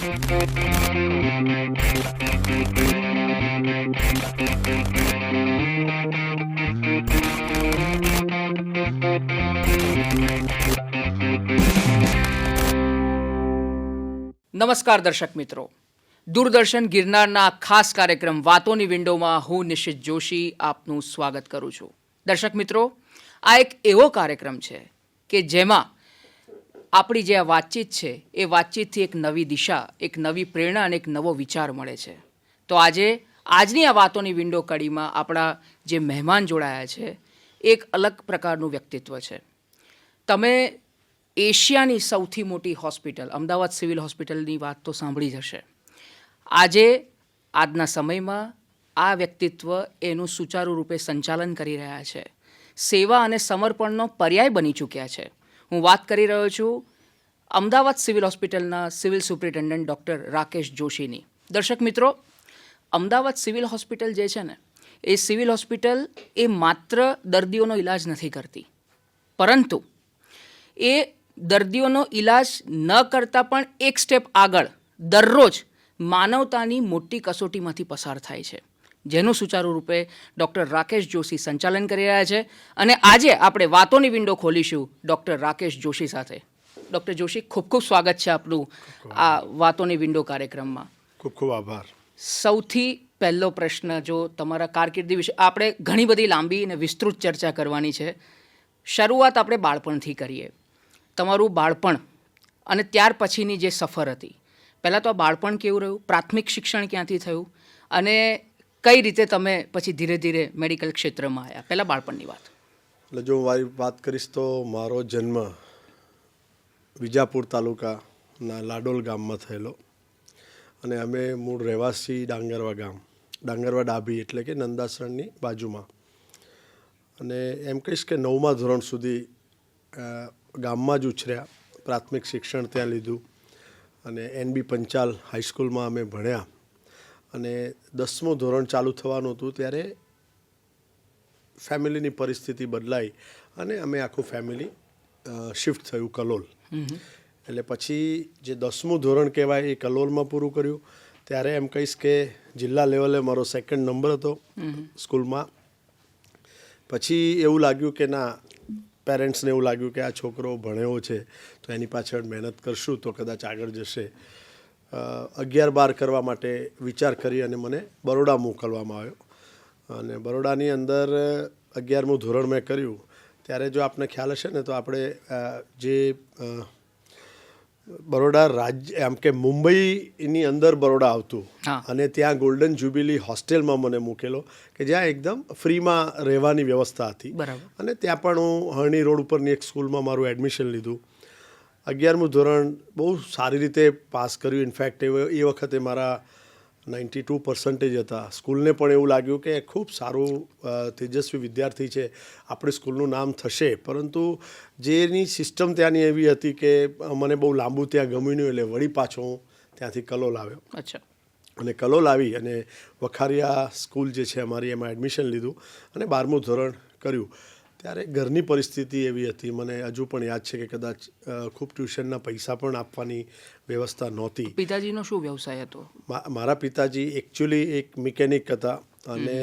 નમસ્કાર દર્શક મિત્રો, દૂરદર્શન ગિરનારના ખાસ કાર્યક્રમ વાતોની વિંડોમાં હું નિશિત જોશી આપનું સ્વાગત કરું છું. દર્શક મિત્રો, આ એક એવો કાર્યક્રમ છે કે જેમાં આપણી જે આ વાતચીત છે એ વાતચીતથી એક નવી દિશા, એક નવી પ્રેરણા અને એક નવો વિચાર મળે છે. તો આજની આ વાતોની વિંડો કડીમાં આપણા જે મહેમાન જોડાયા છે એક અલગ પ્રકારનું વ્યક્તિત્વ છે. તમે એશિયાની સૌથી મોટી હોસ્પિટલ અમદાવાદ સિવિલ હોસ્પિટલની વાત તો સાંભળી જ હશે. આજના સમયમાં આ વ્યક્તિત્વ એનું સુચારુ રૂપે સંચાલન કરી રહ્યા છે. સેવા અને સમર્પણનો પર્યાય બની ચૂક્યા છે. હું વાત કરી રહ્યો છું અમદાવાદ સિવિલ હોસ્પિટલના સિવિલ સુપ્રિન્ટેન્ડન્ટ ડૉક્ટર રાકેશ જોશીની. દર્શક મિત્રો, અમદાવાદ સિવિલ હોસ્પિટલ જે છે ને એ સિવિલ હોસ્પિટલ એ માત્ર દર્દીઓનો ઈલાજ નથી કરતી, પરંતુ એ દર્દીઓનો ઈલાજ ન કરતાં પણ એક સ્ટેપ આગળ દરરોજ માનવતાની મોટી કસોટીમાંથી પસાર થાય છે, જેનું સુચારુ રૂપે ડૉક્ટર રાકેશ જોશી સંચાલન કરી રહ્યા છે. અને આજે આપણે વાતોની વિંડો ખોલીશું ડૉક્ટર રાકેશ જોશી સાથે. ડૉક્ટર જોશી, ખૂબ ખૂબ સ્વાગત છે આપનું આ વાતોની વિંડો કાર્યક્રમમાં. ખૂબ ખૂબ આભાર. સૌથી પહેલો પ્રશ્ન, જો તમારા કારકિર્દી વિશે આપણે ઘણી બધી લાંબી અને વિસ્તૃત ચર્ચા કરવાની છે. શરૂઆત આપણે બાળપણથી કરીએ. તમારું બાળપણ અને ત્યાર પછીની જે સફર હતી, પહેલાં તો આ બાળપણ કેવું રહ્યું, પ્રાથમિક શિક્ષણ ક્યાંથી થયું અને કઈ રીતે તમે પછી ધીરે ધીરે મેડિકલ ક્ષેત્રમાં આવ્યા? પહેલાં બાળપણની વાત. એટલે જો મારી વાત કરીશ તો મારો જન્મ વિજાપુર તાલુકાના લાડોલ ગામમાં થયેલો અને અમે મૂળ રહેવાસી ડાંગરવા ગામ, ડાંગરવા ડાભી એટલે કે નંદાસરણની બાજુમાં. અને એમ કહીશ કે 9મા ધોરણ સુધી ગામમાં જ ઉછર્યા. પ્રાથમિક શિક્ષણ ત્યાં લીધું અને NB પંચાલ હાઈસ્કૂલમાં અમે ભણ્યા. અને 10મું ધોરણ ચાલુ થવાનું હતું ત્યારે ફેમિલીની પરિસ્થિતિ બદલાઈ અને અમે આખું ફેમિલી શિફ્ટ થયું કલોલ. એટલે પછી જે 10મું ધોરણ કહેવાય એ કલોલમાં પૂરું કર્યું. ત્યારે એમ કહીશ કે જિલ્લા લેવલે મારો 2nd નંબર હતો સ્કૂલમાં. પછી એવું લાગ્યું કે ના, પેરેન્ટ્સને એવું લાગ્યું કે આ છોકરો ભણ્યો છે તો એની પાછળ મહેનત કરશું તો કદાચ આગળ જશે. 11-12 કરવા માટે વિચાર કરી અને મને બરોડા મોકલવામાં આવ્યો. અને બરોડાની અંદર 11મું ધોરણ મેં કર્યું. ત્યારે જો આપને ખ્યાલ હશે ને તો આપણે જે બરોડા રાજ્ય એમ કે મુંબઈની અંદર બરોડા આવતું અને ત્યાં ગોલ્ડન જ્યુબિલી હોસ્ટેલમાં મને મૂકેલો કે જ્યાં એકદમ ફ્રીમાં રહેવાની વ્યવસ્થા હતી. અને ત્યાં પણ હું હરણી રોડ ઉપરની એક સ્કૂલમાં મારું એડમિશન લીધું. 11મું ધોરણ બહુ સારી રીતે પાસ કર્યું. ઇનફેક્ટ એ વખતે મારા 92% હતા. સ્કૂલને પણ એવું લાગ્યું કે ખૂબ સારું તેજસ્વી વિદ્યાર્થી છે, આપણી સ્કૂલનું નામ થશે. પરંતુ જેની સિસ્ટમ ત્યાંની એવી હતી કે મને બહુ લાંબુ ત્યાં ગમ્યું નહીં, એટલે વળી પાછો હું ત્યાંથી કલોલ આવ્યો. અચ્છા. અને કલોલ આવી અને વખારિયા સ્કૂલ જે છે અમારી, એમાં એડમિશન લીધું અને 12મું ધોરણ કર્યું. ત્યારે ઘરની પરિસ્થિતિ એવી હતી, મને હજુ પણ યાદ છે કે કદાચ ખૂબ ટ્યુશનના પૈસા પણ આપવાની વ્યવસ્થા નહોતી. પિતાજીનો શું વ્યવસાય હતો? મારા પિતાજી એકચ્યુઅલી એક મિકેનિક હતા અને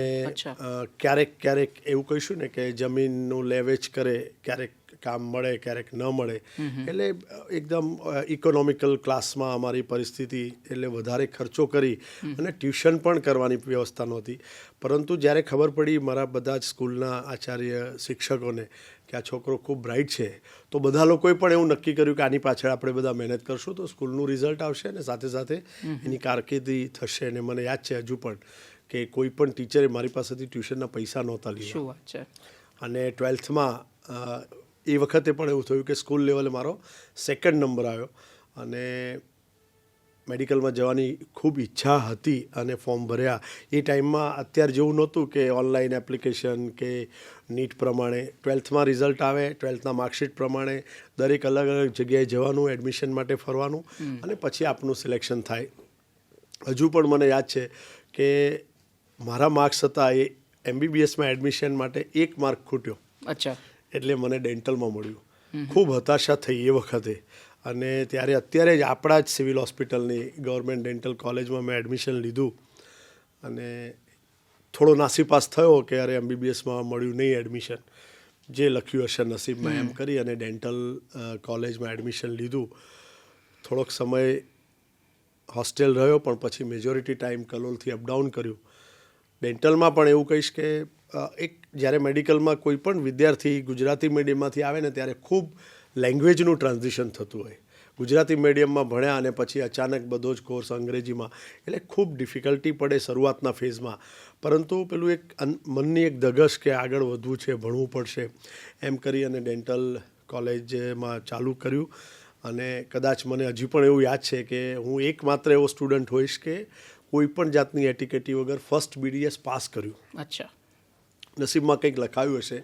ક્યારેક એવું કહીશું ને કે જમીનનું લે વેચ કરે, ક્યારેક કામ મળે ક્યારેક ન મળે. એટલે એકદમ ઇકોનોમિકલ ક્લાસમાં અમારી પરિસ્થિતિ, એટલે વધારે ખર્ચો કરી અને ટ્યુશન પણ કરવાની વ્યવસ્થા નહોતી. પરંતુ જ્યારે ખબર પડી મારા બધા જ સ્કૂલના આચાર્ય શિક્ષકોને કે આ છોકરો ખૂબ બ્રાઇટ છે, તો બધા લોકોએ પણ એવું નક્કી કર્યું કે આની પાછળ આપણે બધા મહેનત કરશું તો સ્કૂલનું રિઝલ્ટ આવશે અને સાથે સાથે એની કારકિર્દી થશે. અને મને યાદ છે હજુ પણ કે કોઈ પણ ટીચરે મારી પાસેથી ટ્યુશનના પૈસા નહોતા લીધા. શું વાત છે. અને 12થમાં એ વખતે પણ એવું થયું કે સ્કૂલ લેવલે મારો 2nd નંબર આવ્યો. અને મેડિકલમાં જવાની ખૂબ ઈચ્છા હતી અને ફોર્મ ભર્યા. એ ટાઈમમાં અત્યારે જેવું નહોતું કે ઓનલાઈન એપ્લિકેશન કે નીટ પ્રમાણે. 12થમાં રિઝલ્ટ આવે, 12થના માર્કશીટ પ્રમાણે દરેક અલગ અલગ જગ્યાએ જવાનું, એડમિશન માટે ફરવાનું અને પછી આપનું સિલેક્શન થાય. હજુ પણ મને યાદ છે કે મારા માર્ક્સ હતા એ MBBSમાં એડમિશન માટે 1 માર્ક ખૂટ્યો. અચ્છા. એટલે મને ડેન્ટલમાં મળ્યું. ખૂબ હતાશા થઈ એ વખતે. અને ત્યારે અત્યારે જ આપણા જ સિવિલ હોસ્પિટલની ગવર્મેન્ટ ડેન્ટલ કોલેજમાં મેં એડમિશન લીધું અને થોડો નાસીપાસ થયો કે અરે MBBSમાં મળ્યું નહીં એડમિશન, જે લખ્યું હશે નસીબમાં એમ કરી અને ડેન્ટલ કોલેજમાં એડમિશન લીધું. થોડોક સમય હોસ્ટેલ રહ્યો પણ પછી મેજોરિટી ટાઈમ કલોલથી અપડાઉન કર્યું. ડેન્ટલમાં પણ એવું કહીશ કે એક જ્યારે મેડિકલમાં કોઈ પણ વિદ્યાર્થી ગુજરાતી મીડિયમમાંથી આવે ને ત્યારે ખૂબ લેંગ્વેજનું ટ્રાન્ઝિશન થતું હોય. ગુજરાતી મીડિયમમાં ભણ્યા અને પછી અચાનક બધો જ કોર્સ અંગ્રેજીમાં, એટલે ખૂબ ડિફિકલ્ટી પડે શરૂઆતના ફેઝમાં. પરંતુ પેલું એક મનની એક ધગશ કે આગળ વધવું છે, ભણવું પડશે, એમ કરી અને ડેન્ટલ કોલેજમાં ચાલુ કર્યું. અને કદાચ મને હજી પણ એવું યાદ છે કે હું એકમાત્ર એવો સ્ટુડન્ટ હોઈશ કે કોઈ પણ જાતની એટીકેટી વગર ફર્સ્ટ BDS પાસ કર્યું. અચ્છા. નસીબમાં કંઈક લખાયું હશે.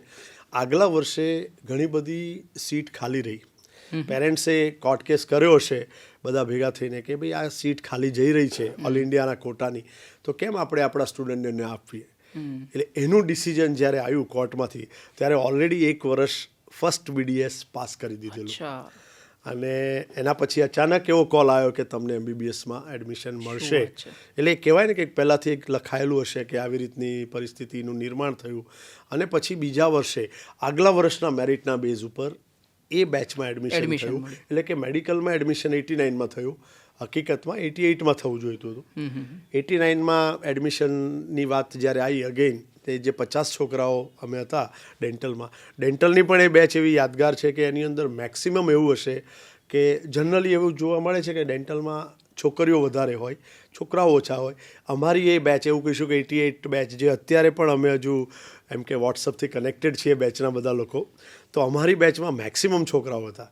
આગલા વર્ષે ઘણી બધી સીટ ખાલી રહી. પેરેન્ટ્સે કોર્ટ કેસ કર્યો હશે બધા ભેગા થઈને કે ભાઈ આ સીટ ખાલી જઈ રહી છે ઓલ ઇન્ડિયાના કોટાની, તો કેમ આપણે આપણા સ્ટુડન્ટને આપીએ. એટલે એનું ડિસિઝન જ્યારે આવ્યું કોર્ટમાંથી ત્યારે ઓલરેડી એક વર્ષ ફર્સ્ટ BDS પાસ કરી દીધેલું. અને એના પછી અચાનક એવો કોલ આવ્યો કે તમને MBBSમાં એડમિશન મળશે. એટલે કહેવાય ને કે પહેલાંથી એક લખાયેલું હશે કે આવી રીતની પરિસ્થિતિનું નિર્માણ થયું. અને પછી બીજા વર્ષે આગલા વર્ષના મેરિટના બેઝ ઉપર એ બેચમાં એડમિશન થયું. એટલે કે મેડિકલમાં એડમિશન 89માં થયું, હકીકતમાં 88માં થવું જોઈતું હતું. 89માં એડમિશનની વાત જ્યારે આવી અગેઇન, તે જે 50 છોકરાઓ અમે હતા ડેન્ટલમાં, ડેન્ટલની પણ એ બેચ એવી યાદગાર છે કે એની અંદર મેક્સિમમ એવું હશે કે જનરલી એવું જોવા મળે છે કે ડેન્ટલમાં છોકરીઓ વધારે હોય, છોકરાઓ ઓછા હોય. અમારી એ બેચ એવું કહીશું કે 88 બેચ, જે અત્યારે પણ અમે હજુ એમ કે વોટ્સઅપથી કનેક્ટેડ છીએ બેચના બધા લોકો, તો અમારી બેચમાં મેક્સિમમ છોકરાઓ હતા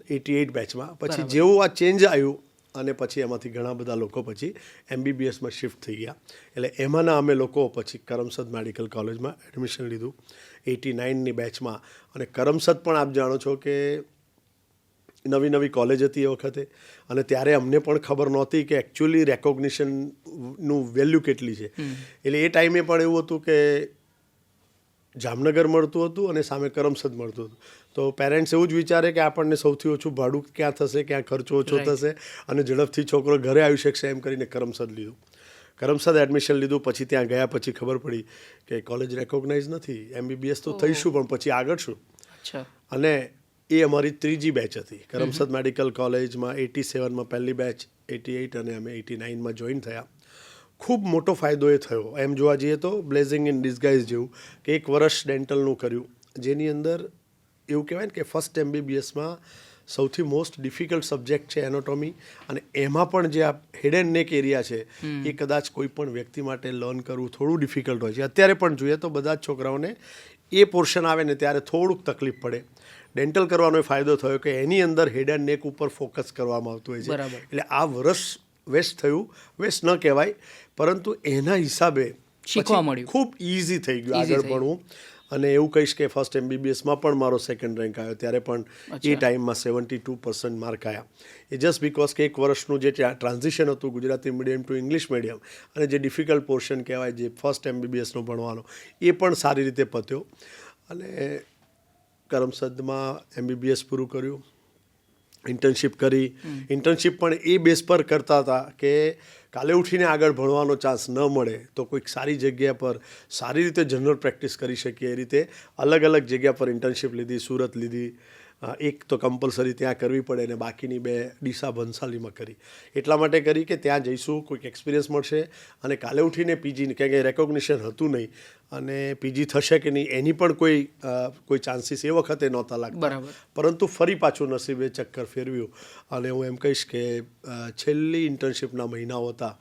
88 બેચમાં. પછી જેવું આ ચેન્જ આવ્યું અને પછી એમાંથી ઘણા બધા લોકો પછી MBBSમાં શિફ્ટ થઈ ગયા. એટલે એમાંના અમે લોકો પછી કરમસદ મેડિકલ કોલેજમાં એડમિશન લીધું 89ની બેચમાં. અને કરમસદ પણ આપ જાણો છો કે નવી નવી કોલેજ હતી એ વખતે, અને ત્યારે અમને પણ ખબર નહોતી કે એકચ્યુઅલી રેકોગ્નિશનનું વેલ્યુ કેટલી છે. એટલે એ ટાઈમે પણ એવું હતું કે જામનગર મળતું હતું અને સામે કરમસદ મળતું હતું. તો પેરેન્ટ્સ એવું જ વિચારે કે આપણને સૌથી ઓછું ભાડું ક્યાં થશે, ક્યાં ખર્ચો ઓછો થશે અને ઝડપથી છોકરો ઘરે આવી શકશે, એમ કરીને કરમસદ લીધું. કરમસદ એડમિશન લીધું. પછી ત્યાં ગયા પછી ખબર પડી કે કોલેજ રેકોગ્નાઇઝ નથી, MBBS તો થઈશું પણ પછી આગળ શું. અને એ અમારી ત્રીજી બેચ હતી કરમસદ મેડિકલ કોલેજમાં. 87માં પહેલી બેચ, 88 અને અમે 89માં જોઈન થયા. ખૂબ મોટો ફાયદો એ થયો એમ જોવા જઈએ તો બ્લેઝિંગ ઇન ડિસગાઇઝ જેવું કે એક વર્ષ ડેન્ટલનું કર્યું, જેની અંદર એવું કહેવાય ને કે ફર્સ્ટ MBBSમાં સૌથી મોસ્ટ ડિફિકલ્ટ સબ્જેક્ટ છે એનાટોમી. અને એમાં પણ જે આ હેડ એન્ડ નેક એરિયા છે એ કદાચ કોઈ પણ વ્યક્તિ માટે લર્ન કરવું થોડું ડિફિકલ્ટ હોય છે. અત્યારે પણ જોઈએ તો બધા જ છોકરાઓને એ પોર્શન આવે ને ત્યારે થોડુંક તકલીફ પડે. ડેન્ટલ કરવાનો ફાયદો થયો કે એની અંદર હેડ એન્ડ નેક ઉપર ફોકસ કરવામાં આવતું હોય છે. એટલે આ વર્ષ વેસ્ટ થયું, વેસ્ટ ન કહેવાય, પરંતુ એના હિસાબે શીખવા મળ્યું, ખૂબ ઇઝી થઈ ગયું આગળ ભણવું. અને એવું કહીશ કે ફર્સ્ટ MBBSમાં પણ મારો સેકન્ડ રેન્ક આવ્યો, ત્યારે પણ એ ટાઈમમાં 72% માર્ક આવ્યા. એ જસ્ટ બિકોઝ કે એક વર્ષનું જે ટ્રાન્ઝિશન હતું Gujarati medium two English medium, અને જે ડિફિકલ્ટ પોર્શન કહેવાય જે ફર્સ્ટ MBBSનો ભણવાનો, એ પણ સારી રીતે પત્યો. અને કરમસદમાં MBBS પૂરું કર્યું, ઇન્ટર્નશિપ કરી. ઇન્ટર્નશિપ પણ એ બેઝ પર કરતા હતા કે કાલે ઉઠીને આગળ ભણવાનો ચાન્સ ન મળે તો કોઈક સારી જગ્યા પર સારી રીતે જનરલ પ્રેક્ટિસ કરી શકીએ એ રીતે અલગ અલગ જગ્યા પર ઇન્ટર્નશિપ લીધી. સુરત લીધી, એક તો કમ્પલસરી ત્યાં કરવી પડે, અને બાકીની 2 ડીસા ભંસાલીમાં કરી. એટલા માટે કરી કે ત્યાં જઈશું, કોઈક એક્સપિરિયન્સ મળશે, અને કાલે ઉઠીને પીજી, કે રેકોગ્નિશન હતું નહીં, અને પીજી થશે કે નહીં એની પણ કોઈ ચાન્સીસ એ વખતે નહોતા લાગતા. પરંતુ ફરી પાછું નસીબે ચક્કર ફેરવ્યું. અને હું એમ કહીશ કે છેલ્લી ઇન્ટર્નશિપના મહિનાઓ હતા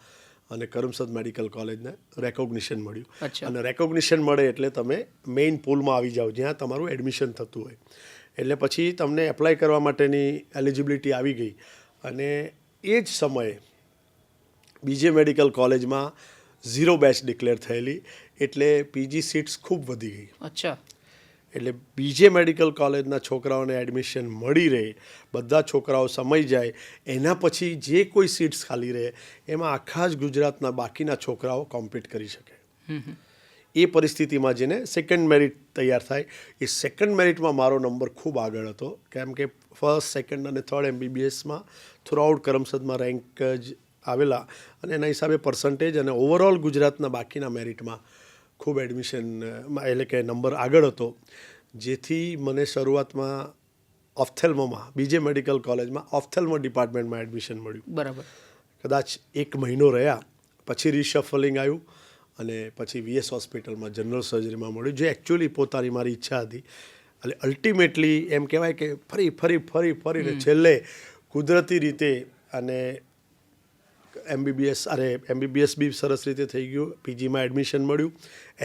અને કરમસદ મેડિકલ કોલેજને રેકોગ્નિશન મળ્યું. અને રેકોગ્નિશન મળે એટલે તમે મેઇન પૂલમાં આવી જાઓ જ્યાં તમારું એડમિશન થતું હોય. એટલે પછી તમને એપ્લાય કરવા માટેની એલિજિબિલિટી આવી ગઈ. અને એ જ સમયે બીજે મેડિકલ કોલેજમાં 0 બેચ ડિક્લેર થયેલી, એટલે પીજી સીટ્સ ખૂબ વધી ગઈ. એટલે બીજે મેડિકલ કોલેજના છોકરાઓને એડમિશન મળી રહે, બધા છોકરાઓ સમાઈ જાય, એના પછી જે કોઈ સીટ્સ ખાલી રહે એમાં આખા જ ગુજરાતના બાકીના છોકરાઓ કોમ્પિટ કરી શકે. એ પરિસ્થિતિમાં જેને સેકન્ડ મેરિટ તૈયાર થાય, એ સેકન્ડ મેરિટમાં મારો નંબર ખૂબ આગળ હતો, કેમ કે ફર્સ્ટ, સેકન્ડ અને થર્ડ MBBSમાં થ્રુઆઉટ કરમસદમાં રેન્ક જ આવેલા, અને એના હિસાબે પર્સન્ટેજ અને ઓવરઓલ ગુજરાતના બાકીના મેરિટમાં ખૂબ એડમિશન એટલે કે નંબર આગળ હતો, જેથી મને શરૂઆતમાં ઓફથેલ્મોમાં બીજે મેડિકલ કોલેજમાં ઓફથેલ્મો ડિપાર્ટમેન્ટમાં એડમિશન મળ્યું. બરાબર. કદાચ 1 મહિનો રહ્યા પછી રિશફલિંગ આવ્યું અને પછી VS હોસ્પિટલમાં જનરલ સર્જરીમાં મળ્યું, જે એકચ્યુઅલી પોતાની મારી ઈચ્છા હતી. એટલે અલ્ટિમેટલી એમ કહેવાય કે ફરીને છેલ્લે કુદરતી રીતે અને MBBS બી સરસ રીતે થઈ ગયું, PGમાં એડમિશન મળ્યું,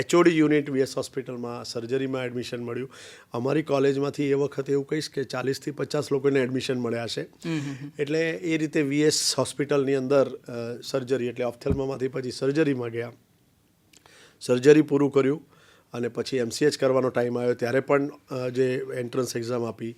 HOD યુનિટ VS હોસ્પિટલમાં સર્જરીમાં એડમિશન મળ્યું. અમારી કોલેજમાંથી એ વખતે એવું કહીશ કે 40થી 50 લોકોને એડમિશન મળ્યા છે. એટલે એ રીતે VS હોસ્પિટલની અંદર સર્જરી એટલે ઓફથેલ્મોમાંથી પછી સર્જરીમાં ગયા, સર્જરી પૂરું કર્યું અને પછી MCH કરવાનો ટાઈમ આવ્યો ત્યારે પણ જે એન્ટ્રન્સ એક્ઝામ આપી,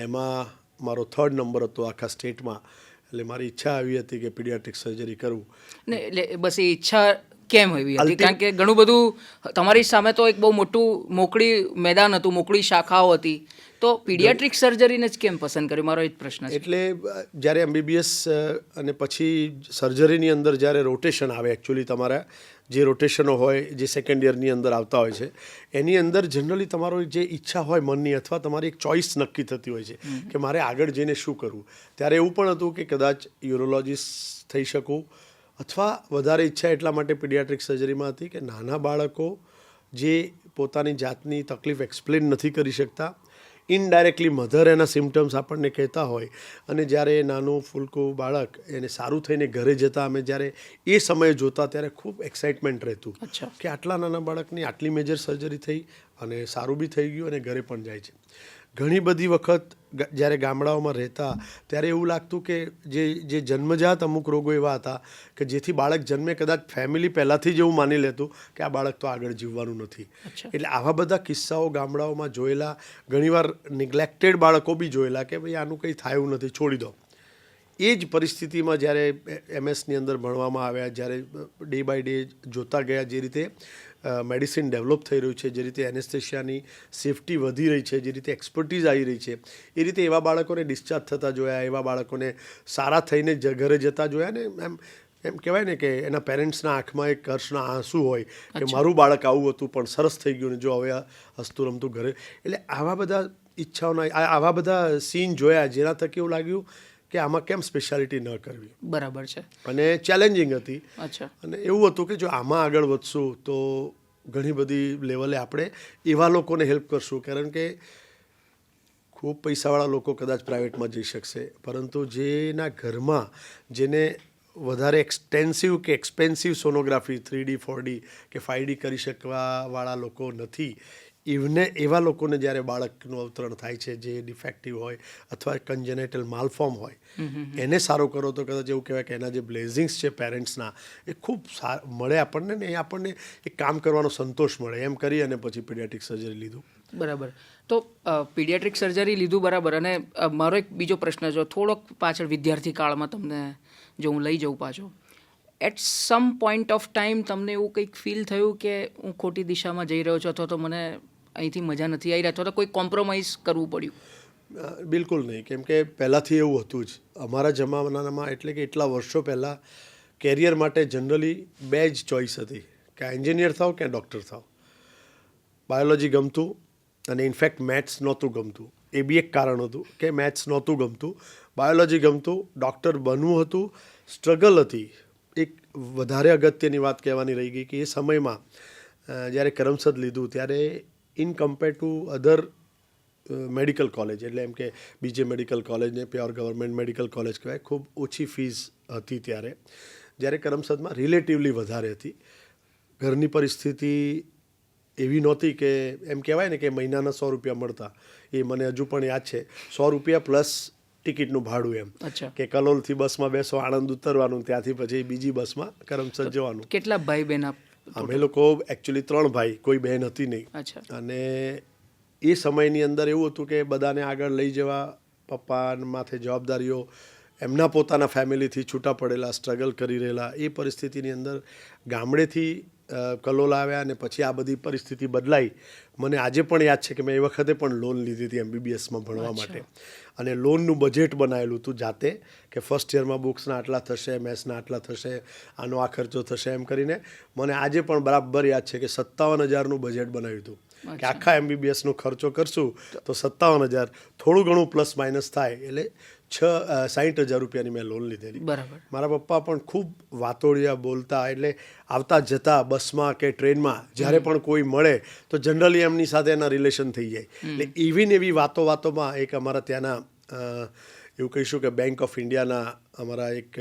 એમાં મારો 3rd નંબર હતો આખા સ્ટેટમાં. એટલે મારી ઈચ્છા આવી હતી કે પીડિયાટ્રિક સર્જરી કરવું. ને એટલે બસ એ ઈચ્છા કેમ એવી હતી? કારણ કે ઘણું બધું તમારી સામે તો એક બહુ મોટું મોકળી મેદાન હતું, મોકળી શાખાઓ હતી, તો પીડિયાટ્રિક સર્જરીને જ કેમ પસંદ કર્યું? મારો એ જ પ્રશ્ન છે. એટલે જ્યારે MBBS અને પછી સર્જરીની અંદર જ્યારે રોટેશન આવે, એકચ્યુઅલી તમારા જે રોટેશનો હોય જે સેકન્ડ યરની અંદર આવતા હોય છે, એની અંદર જનરલી તમારો જે ઈચ્છા હોય મનની અથવા તમારી એક ચોઇસ નક્કી થતી હોય છે કે મારે આગળ જઈને શું કરવું. ત્યારે એવું પણ હતું કે કદાચ યુરોલોજિસ્ટ થઈ શકું, અથવા વધારે ઈચ્છા એટલા માટે પીડિયાટ્રિક સર્જરીમાં હતી કે નાના બાળકો જે પોતાની જાતની તકલીફ એક્સપ્લેન નથી કરી શકતા, ઇનડાયરેક્ટલી મધર એના સિમ્ટમ્સ આપણને કહેતા હોય, અને જ્યારે નાનું ફૂલકું બાળક એને સારું થઈને ઘરે જતાં અમે જ્યારે એ સમયે જોતા ત્યારે ખૂબ એક્સાઇટમેન્ટ રહેતું કે આટલા નાના બાળકની આટલી મેજર સર્જરી થઈ અને સારું બી થઈ ગયું અને ઘરે પણ જાય છે. ઘણી બધી વખત જ્યારે ગામડાઓમાં રહેતા ત્યારે એવું લાગતું કે જે જન્મજાત અમુક રોગો એવા હતા કે જેથી બાળક જન્મે કદાચ ફેમિલી પહેલાંથી જ એવું માની લેતું કે આ બાળક તો આગળ જીવવાનું નથી. એટલે આવા બધા કિસ્સાઓ ગામડાઓમાં જોયેલા, ઘણીવાર નિગ્લેક્ટેડ બાળકો બી જોયેલા કે ભાઈ આનું કંઈ થાયું નથી, છોડી દો. એ જ પરિસ્થિતિમાં જ્યારે MS ની અંદર ભણવામાં આવ્યા, જ્યારે ડે બાય ડે જોતા ગયા જે રીતે મેડિસિન ડેવલપ થઈ રહ્યું છે, જે રીતે એનેસ્થેશિયાની સેફટી વધી રહી છે, જે રીતે એક્સપર્ટીઝ આવી રહી છે, એ રીતે એવા બાળકોને ડિસ્ચાર્જ થતા જોયા, એવા બાળકોને સારા થઈને ઘરે જતા જોયા. ને એમ કહેવાય ને કે એના પેરેન્ટ્સના આંખમાં એક હર્ષના આંસુ હોય કે મારું બાળક આવું હતું પણ સરસ થઈ ગયું ને જો હવે હસતું રમતું ઘરે. એટલે આવા બધા ઈચ્છાઓના આવા બધા સીન જોયા, જેના થકી એવું લાગ્યું કે આમાં કેમ સ્પેશિયાલિટી ન કરવી. બરાબર છે. અને ચેલેન્જિંગ હતી. અને એવું હતું કે જો આમાં આગળ વધશું તો ઘણી બધી લેવલે આપણે એવા લોકોને હેલ્પ કરશું, કારણ કે ખૂબ પૈસાવાળા લોકો કદાચ પ્રાઇવેટમાં જઈ શકશે, પરંતુ જેના ઘરમાં જેને વધારે એક્સટેન્સિવ કે એક્સપેન્સિવ સોનોગ્રાફી 3D 4D કે 5D કરી શકવાવાળા લોકો નથી, એવા લોકોને જ્યારે બાળકનું અવતરણ થાય છે જે ડિફેક્ટિવ હોય અથવા કન્જેનેટલ માલફોર્મ હોય, એને સારું કરો તો કદાચ એવું કહેવાય કે એના જે બ્લેઝિંગ્સ છે પેરેન્ટ્સના એ ખૂબ મળે આપણને, ને એ આપણને એક કામ કરવાનો સંતોષ મળે. એમ કરી અને પછી પીડિયાટ્રિક સર્જરી લીધું. બરાબર. તો પીડિયાટ્રિક સર્જરી લીધું, બરાબર. અને મારો એક બીજો પ્રશ્ન છે, થોડોક પાછળ વિદ્યાર્થી કાળમાં તમને જો હું લઈ જાઉં પાછો, at some point of time તમને એવું કંઈક ફીલ થયું કે હું ખોટી દિશામાં જઈ રહ્યો છું, અથવા તો મને અહીંથી મજા નથી આવી રહી, અથવા તો કોઈ કોમ્પ્રોમાઇઝ કરવું પડ્યું? બિલકુલ નહીં, કેમ કે પહેલાંથી એવું હતું જ અમારા જમાનામાં. એટલે કે એટલા વર્ષો પહેલાં કેરિયર માટે જનરલી 2 જ ચોઈસ હતી, કે એન્જિનિયર થાવ કે ડૉક્ટર થાવ. બાયોલોજી ગમતું અને ઇનફેક્ટ મેથ્સ નહોતું ગમતું. એ બી એક કારણ હતું કે મેથ્સ નહોતું ગમતું, બાયોલોજી ગમતું, ડૉક્ટર બનવું હતું. સ્ટ્રગલ હતી. એક વધારે અગત્યની વાત કહેવાની રહી ગઈ કે એ સમયમાં જ્યારે કરમસદ લીધું ત્યારે in compare to other medical college, એટલે એમ કે બીજે મેડિકલ કોલેજને પ્યોર ગવર્મેન્ટ મેડિકલ કોલેજ કહેવાય, ખૂબ ઓછી ફીસ હતી ત્યારે. જ્યારે કરમસદમાં રિલેટિવલી વધારે હતી. ઘરની પરિસ્થિતિ એવી નહોતી કે એમ કહેવાય ને કે મહિનાના 100 રૂપિયા મળતા, એ મને હજુ પણ યાદ છે. 100 રૂપિયા પ્લસ ટિકિટનું ભાડું, એમ કે કલોલથી બસમાં બેસો, આણંદ ઉતરવાનું, ત્યાંથી પછી બીજી બસમાં કરમસદ જવાનું. કેટલા ભાઈ બહેન? અમે લોકો એકચ્યુઅલી 3 ભાઈ, કોઈ બહેન હતી નહીં. અને એ સમયની અંદર એવું હતું કે બધાને આગળ લઈ જવા, પપ્પા માથે જવાબદારીઓ, એમના પોતાના ફેમિલીથી છૂટા પડેલા, સ્ટ્રગલ કરી રહેલા, એ પરિસ્થિતિની અંદર ગામડેથી કલોલ આવ્યા અને પછી આ બધી પરિસ્થિતિ બદલાઈ. મને આજે પણ યાદ છે કે મેં એ વખતે પણ લોન લીધી હતી MBBSમાં ભણવા માટે, અને લોનનું બજેટ બનાવેલું હતું જાતે કે ફર્સ્ટ યરમાં બુક્સના આટલા થશે, મેથ્સના આટલા થશે, આનો આ ખર્ચો થશે, એમ કરીને મને આજે પણ બરાબર યાદ છે કે 57,000નું બજેટ બનાવ્યું હતું કે આખા MBBSનો ખર્ચો કરશું તો 57,000, થોડું ઘણું પ્લસ માઇનસ થાય, એટલે 60,000 રૂપિયાની મેં લોન લીધેલી. બરાબર. મારા પપ્પા પણ ખૂબ વાતોડિયા બોલતા, એટલે આવતા જતા બસમાં કે ટ્રેનમાં જ્યારે પણ કોઈ મળે તો જનરલી એમની સાથે એના રિલેશન થઈ જાય. એટલે એવી વાતોમાં એક અમારા ત્યાંના એવું કહીશું કે બેંક ઓફ ઇન્ડિયાના અમારા એક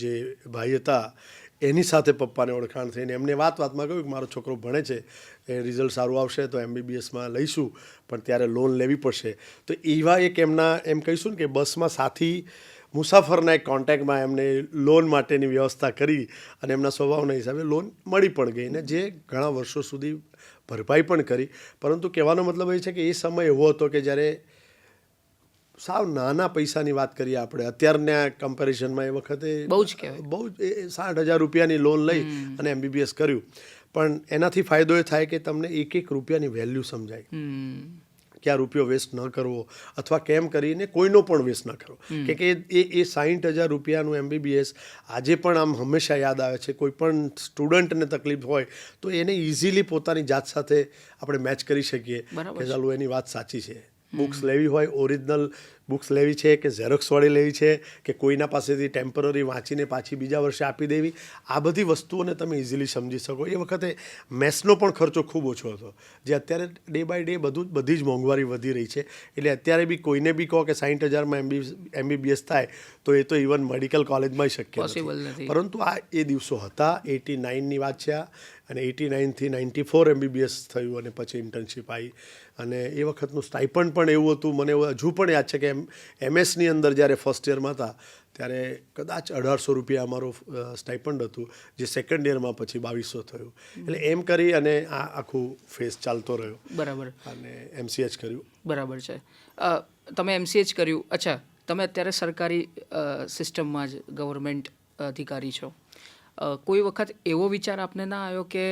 જે ભાઈ હતા એની સાથે પપ્પાને ઓળખાણ થઈને એમને વાતમાં કહ્યું કે મારો છોકરો ભણે છે, એ રિઝલ્ટ સારું આવશે તો MBBSમાં લઈશું, પણ ત્યારે લોન લેવી પડશે. તો એવા એક એમના એમ કહીશું ને કે બસમાં સાથી મુસાફરના એક કોન્ટેક્ટમાં એમને લોન માટેની વ્યવસ્થા કરી અને એમના સ્વભાવના હિસાબે લોન મળી પણ ગઈ, ને જે ઘણા વર્ષો સુધી ભરપાઈ પણ કરી. પરંતુ કહેવાનો મતલબ એ છે કે એ સમય એવો હતો કે જ્યારે સાવ નાના પૈસાની વાત કરીએ આપણે અત્યારના કમ્પેરિઝનમાં, એ વખતે બહુ જ 60,000 રૂપિયાની લોન લઈ અને MBBS કર્યું. પણ એનાથી ફાયદો એ થાય કે તમને એક રૂપિયાની વેલ્યુ સમજાય કે આ રૂપિયો વેસ્ટ ન કરવો, અથવા કેમ કરીને કોઈનો પણ વેસ્ટ ન કરવો. કે એ 60,000 રૂપિયાનું MBBS આજે પણ આમ હંમેશા યાદ આવે છે. કોઈ પણ સ્ટુડન્ટને તકલીફ હોય તો એને ઇઝીલી પોતાની જાત સાથે આપણે મેચ કરી શકીએ કે ચાલો એની વાત સાચી છે. બુક્સ લેવી હોય, ઓરિજિનલ બુક્સ લેવી છે કે ઝેરોક્સવાળી લેવી છે કે કોઈના પાસેથી ટેમ્પરરી વાંચીને પાછી બીજા વર્ષે આપી દેવી, આ બધી વસ્તુઓને તમે ઇઝીલી સમજી શકો. એ વખતે મેથ્સનો પણ ખર્ચો ખૂબ ઓછો હતો, જે અત્યારે ડે બાય ડે બધી જ મોંઘવારી વધી રહી છે. એટલે અત્યારે બી કોઈને બી કહો કે 60,000માં MBBS થાય તો એ તો ઇવન મેડિકલ કોલેજમાં શક્ય નથી. પરંતુ આ એ દિવસો હતા. 89ની વાત છે આ, અને 89થી 94 MBBS થયું અને પછી ઇન્ટર્નશીપ આવી. અને એ વખતનું સ્ટાઇપન્ડ પણ એવું હતું, મને હજુ પણ યાદ છે કે MS-ની અંદર જ્યારે ફર્સ્ટ યરમાં હતા ત્યારે કદાચ 1,800 રૂપિયા અમારું સ્ટાઇપન્ડ હતું, જે સેકન્ડ યરમાં પછી 2,200 થયું. એટલે એમ કરી અને આ આખું ફેઝ ચાલતો રહ્યો. બરાબર. અને MCH કર્યું. બરાબર છે. તમે MCH કર્યું. અચ્છા, તમે અત્યારે સરકારી સિસ્ટમમાં જ ગવર્મેન્ટ અધિકારી છો. કોઈ વખત એવો વિચાર આપને ના આવ્યો કે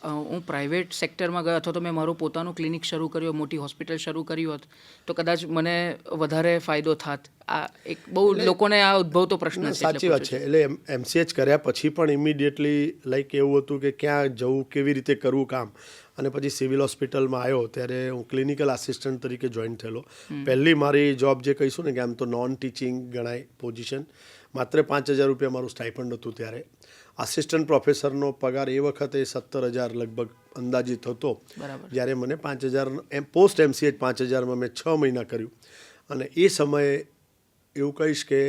હું પ્રાઇવેટ સેક્ટરમાં ગયો અથવા તો મેં મારું પોતાનું ક્લિનિક શરૂ કર્યું, મોટી હોસ્પિટલ શરૂ કરી હોત તો કદાચ મને વધારે ફાયદો થાત? આ એક બહુ લોકોને આ ઉદ્ભવતો પ્રશ્ન છે. સાચી વાત છે. એટલે MCH કર્યા પછી પણ ઇમિડિયેટલી લાઈક એવું હતું કે ક્યાં જવું, કેવી રીતે કરવું કામ. અને પછી સિવિલ હોસ્પિટલમાં આવ્યો ત્યારે હું ક્લિનિકલ આસિસ્ટન્ટ તરીકે જોઈન થયેલો. પહેલી મારી જોબ જે કહીશું ને કે આમ તો નોન ટીચિંગ ગણાય પોઝિશન, માત્ર 5,000 રૂપિયા મારું સ્ટાઇપન્ડ હતું ત્યારે. આસિસ્ટન્ટ પ્રોફેસરનો પગાર એ વખતે 17,000 લગભગ અંદાજિત હતો, જ્યારે મને 5,000 પોસ્ટ MCH 5,000માં મેં 6 મહિના કર્યું. અને એ સમયે એવું કહીશ કે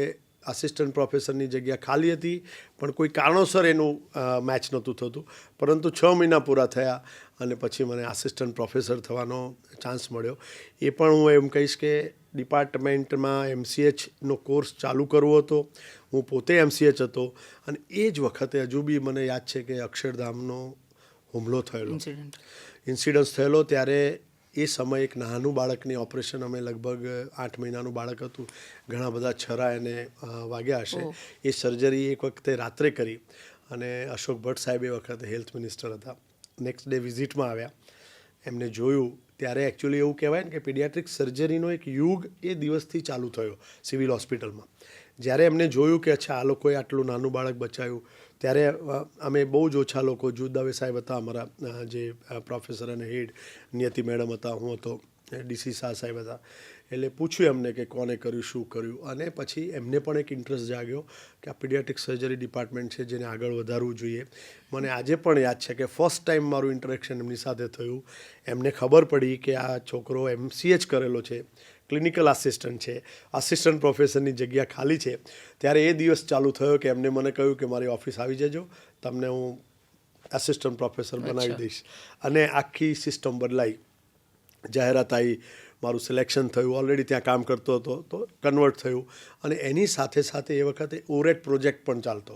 આસિસ્ટન્ટ પ્રોફેસરની જગ્યા ખાલી હતી, પણ કોઈ કારણોસર એનું મેચ નહોતું થતું. પરંતુ 6 મહિના પૂરા થયા અને પછી મને આસિસ્ટન્ટ પ્રોફેસર થવાનો ચાન્સ મળ્યો. એ પણ હું એમ કહીશ કે ડિપાર્ટમેન્ટમાં MCHનો કોર્સ ચાલુ કરવો હતો, હું પોતે MCH હતો. અને એ જ વખતે હજુ બી મને યાદ છે કે અક્ષરધામનો હુમલો થયેલો, ઇન્સિડન્સ થયેલો. ત્યારે એ સમયે એક નાનું બાળકની ઓપરેશન, અમે લગભગ 8 મહિનાનું બાળક હતું, ઘણા બધા છરા એને વાગ્યા હશે. એ સર્જરી એક વખતે રાત્રે કરી અને અશોક ભટ્ટ સાહેબ એ વખતે હેલ્થ મિનિસ્ટર હતા. નેક્સ્ટ ડે વિઝિટમાં આવ્યા, એમને જોયું. ત્યારે એકચ્યુઅલી એવું કહેવાય ને કે પીડિયાટ્રિક સર્જરીનો એક યુગ એ દિવસથી ચાલુ થયો સિવિલ હોસ્પિટલમાં. જ્યારે એમને જોયું કે અચ્છા આ લોકોએ આટલું નાનું બાળક બચાવ્યું, ત્યારે અમે બહુ જ ઓછા લોકો, દવે સાહેબ હતા અમારા જે પ્રોફેસર અને હેડ, નિયતિ મેડમ હતા, હું હતો, DC શાહ સાહેબ હતા. એટલે પૂછ્યું એમને કે કોને કર્યું, શું કર્યું. અને પછી એમને પણ એક ઇન્ટરેસ્ટ જાગ્યો કે આ પીડિયાટ્રિક સર્જરી ડિપાર્ટમેન્ટ છે જેને આગળ વધારવું જોઈએ. મને આજે પણ યાદ છે કે ફર્સ્ટ ટાઈમ મારું ઇન્ટરેક્શન એમની સાથે થયું. એમને ખબર પડી કે આ છોકરો MCH કરેલો છે, ક્લિનિકલ આસિસ્ટન્ટ છે, આસિસ્ટન્ટ પ્રોફેસરની જગ્યા ખાલી છે. ત્યારે એ દિવસ ચાલુ થયો કે એમને મને કહ્યું કે મારી ઓફિસ આવી જજો, તમને હું આસિસ્ટન્ટ પ્રોફેસર બનાવી દઈશ. અને આખી સિસ્ટમ બદલાઈ, જાહેરાત આવી, મારું સિલેક્શન થયું, ઓલરેડી ત્યાં કામ કરતો હતો તો કન્વર્ટ થયું. અને એની સાથે સાથે એ વખતે ઓરેટ પ્રોજેક્ટ પણ ચાલતો,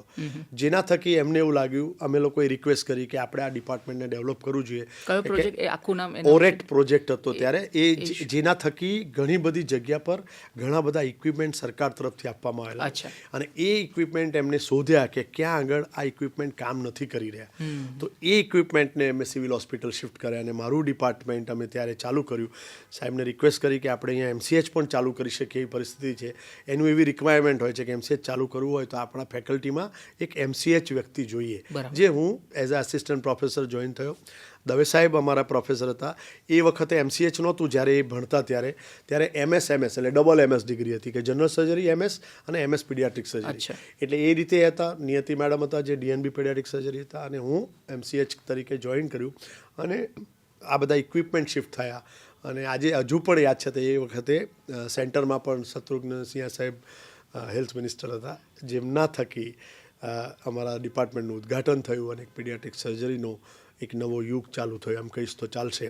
જેના થકી એમને એવું લાગ્યું, અમે લોકોએ રિક્વેસ્ટ કરી કે આપણે આ ડિપાર્ટમેન્ટને ડેવલપ કરવું જોઈએ. કયો પ્રોજેક્ટ, એ આખું નામ? ઓરેટ પ્રોજેક્ટ હતો ત્યારે જેના થકી ઘણી બધી જગ્યા પર ઘણા બધા ઇક્વિપમેન્ટ સરકાર તરફથી આપવામાં આવેલા, અને એ ઇક્વિપમેન્ટ એમને શોધ્યા કે ક્યાં આગળ આ ઇક્વિપમેન્ટ કામ નથી કરી રહ્યા. તો એ ઇક્વિપમેન્ટને અમે સિવિલ હોસ્પિટલ શિફ્ટ કર્યા, અને મારું ડિપાર્ટમેન્ટ અમે ત્યારે ચાલુ કર્યું. સાહેબને રિક્વેસ્ટ કરી કે આપણે અહીંયા MCH પણ ચાલુ કરી શકીએ એવી પરિસ્થિતિ છે. એનું એવી રિક્વાયરમેન્ટ હોય છે કે MCH ચાલુ કરવું હોય તો આપણા ફેકલ્ટીમાં એક MCH વ્યક્તિ જોઈએ, જે હું as a assistant professor join થયો. દવે સાહેબ અમારા પ્રોફેસર હતા. એ વખતે MCH નહોતું જ્યારે એ ભણતા ત્યારે MS એટલે ડબલ MS ડિગ્રી હતી, કે જનરલ સર્જરી MS અને MS પીડિયાટ્રિક સર્જરી. એટલે એ રીતે હતા. નિયતિ મેડમ હતા જે DNB પીડિયાટ્રિક સર્જરી હતા, અને હું MCH તરીકે જોઈન કર્યું. અને આ બધા ઇક્વિપમેન્ટ શિફ્ટ થયા. અને આજે હજુ પણ યાદ છે, તો એ વખતે સેન્ટરમાં પણ શત્રુઘ્ન સિંહા સાહેબ હેલ્થ મિનિસ્ટર હતા, જેમના થકી અમારા ડિપાર્ટમેન્ટનું ઉદ્ઘાટન થયું અને એક પીડિયાટ્રિક સર્જરીનો એક નવો યુગ ચાલુ થયો, એમ કહીશ તો ચાલશે.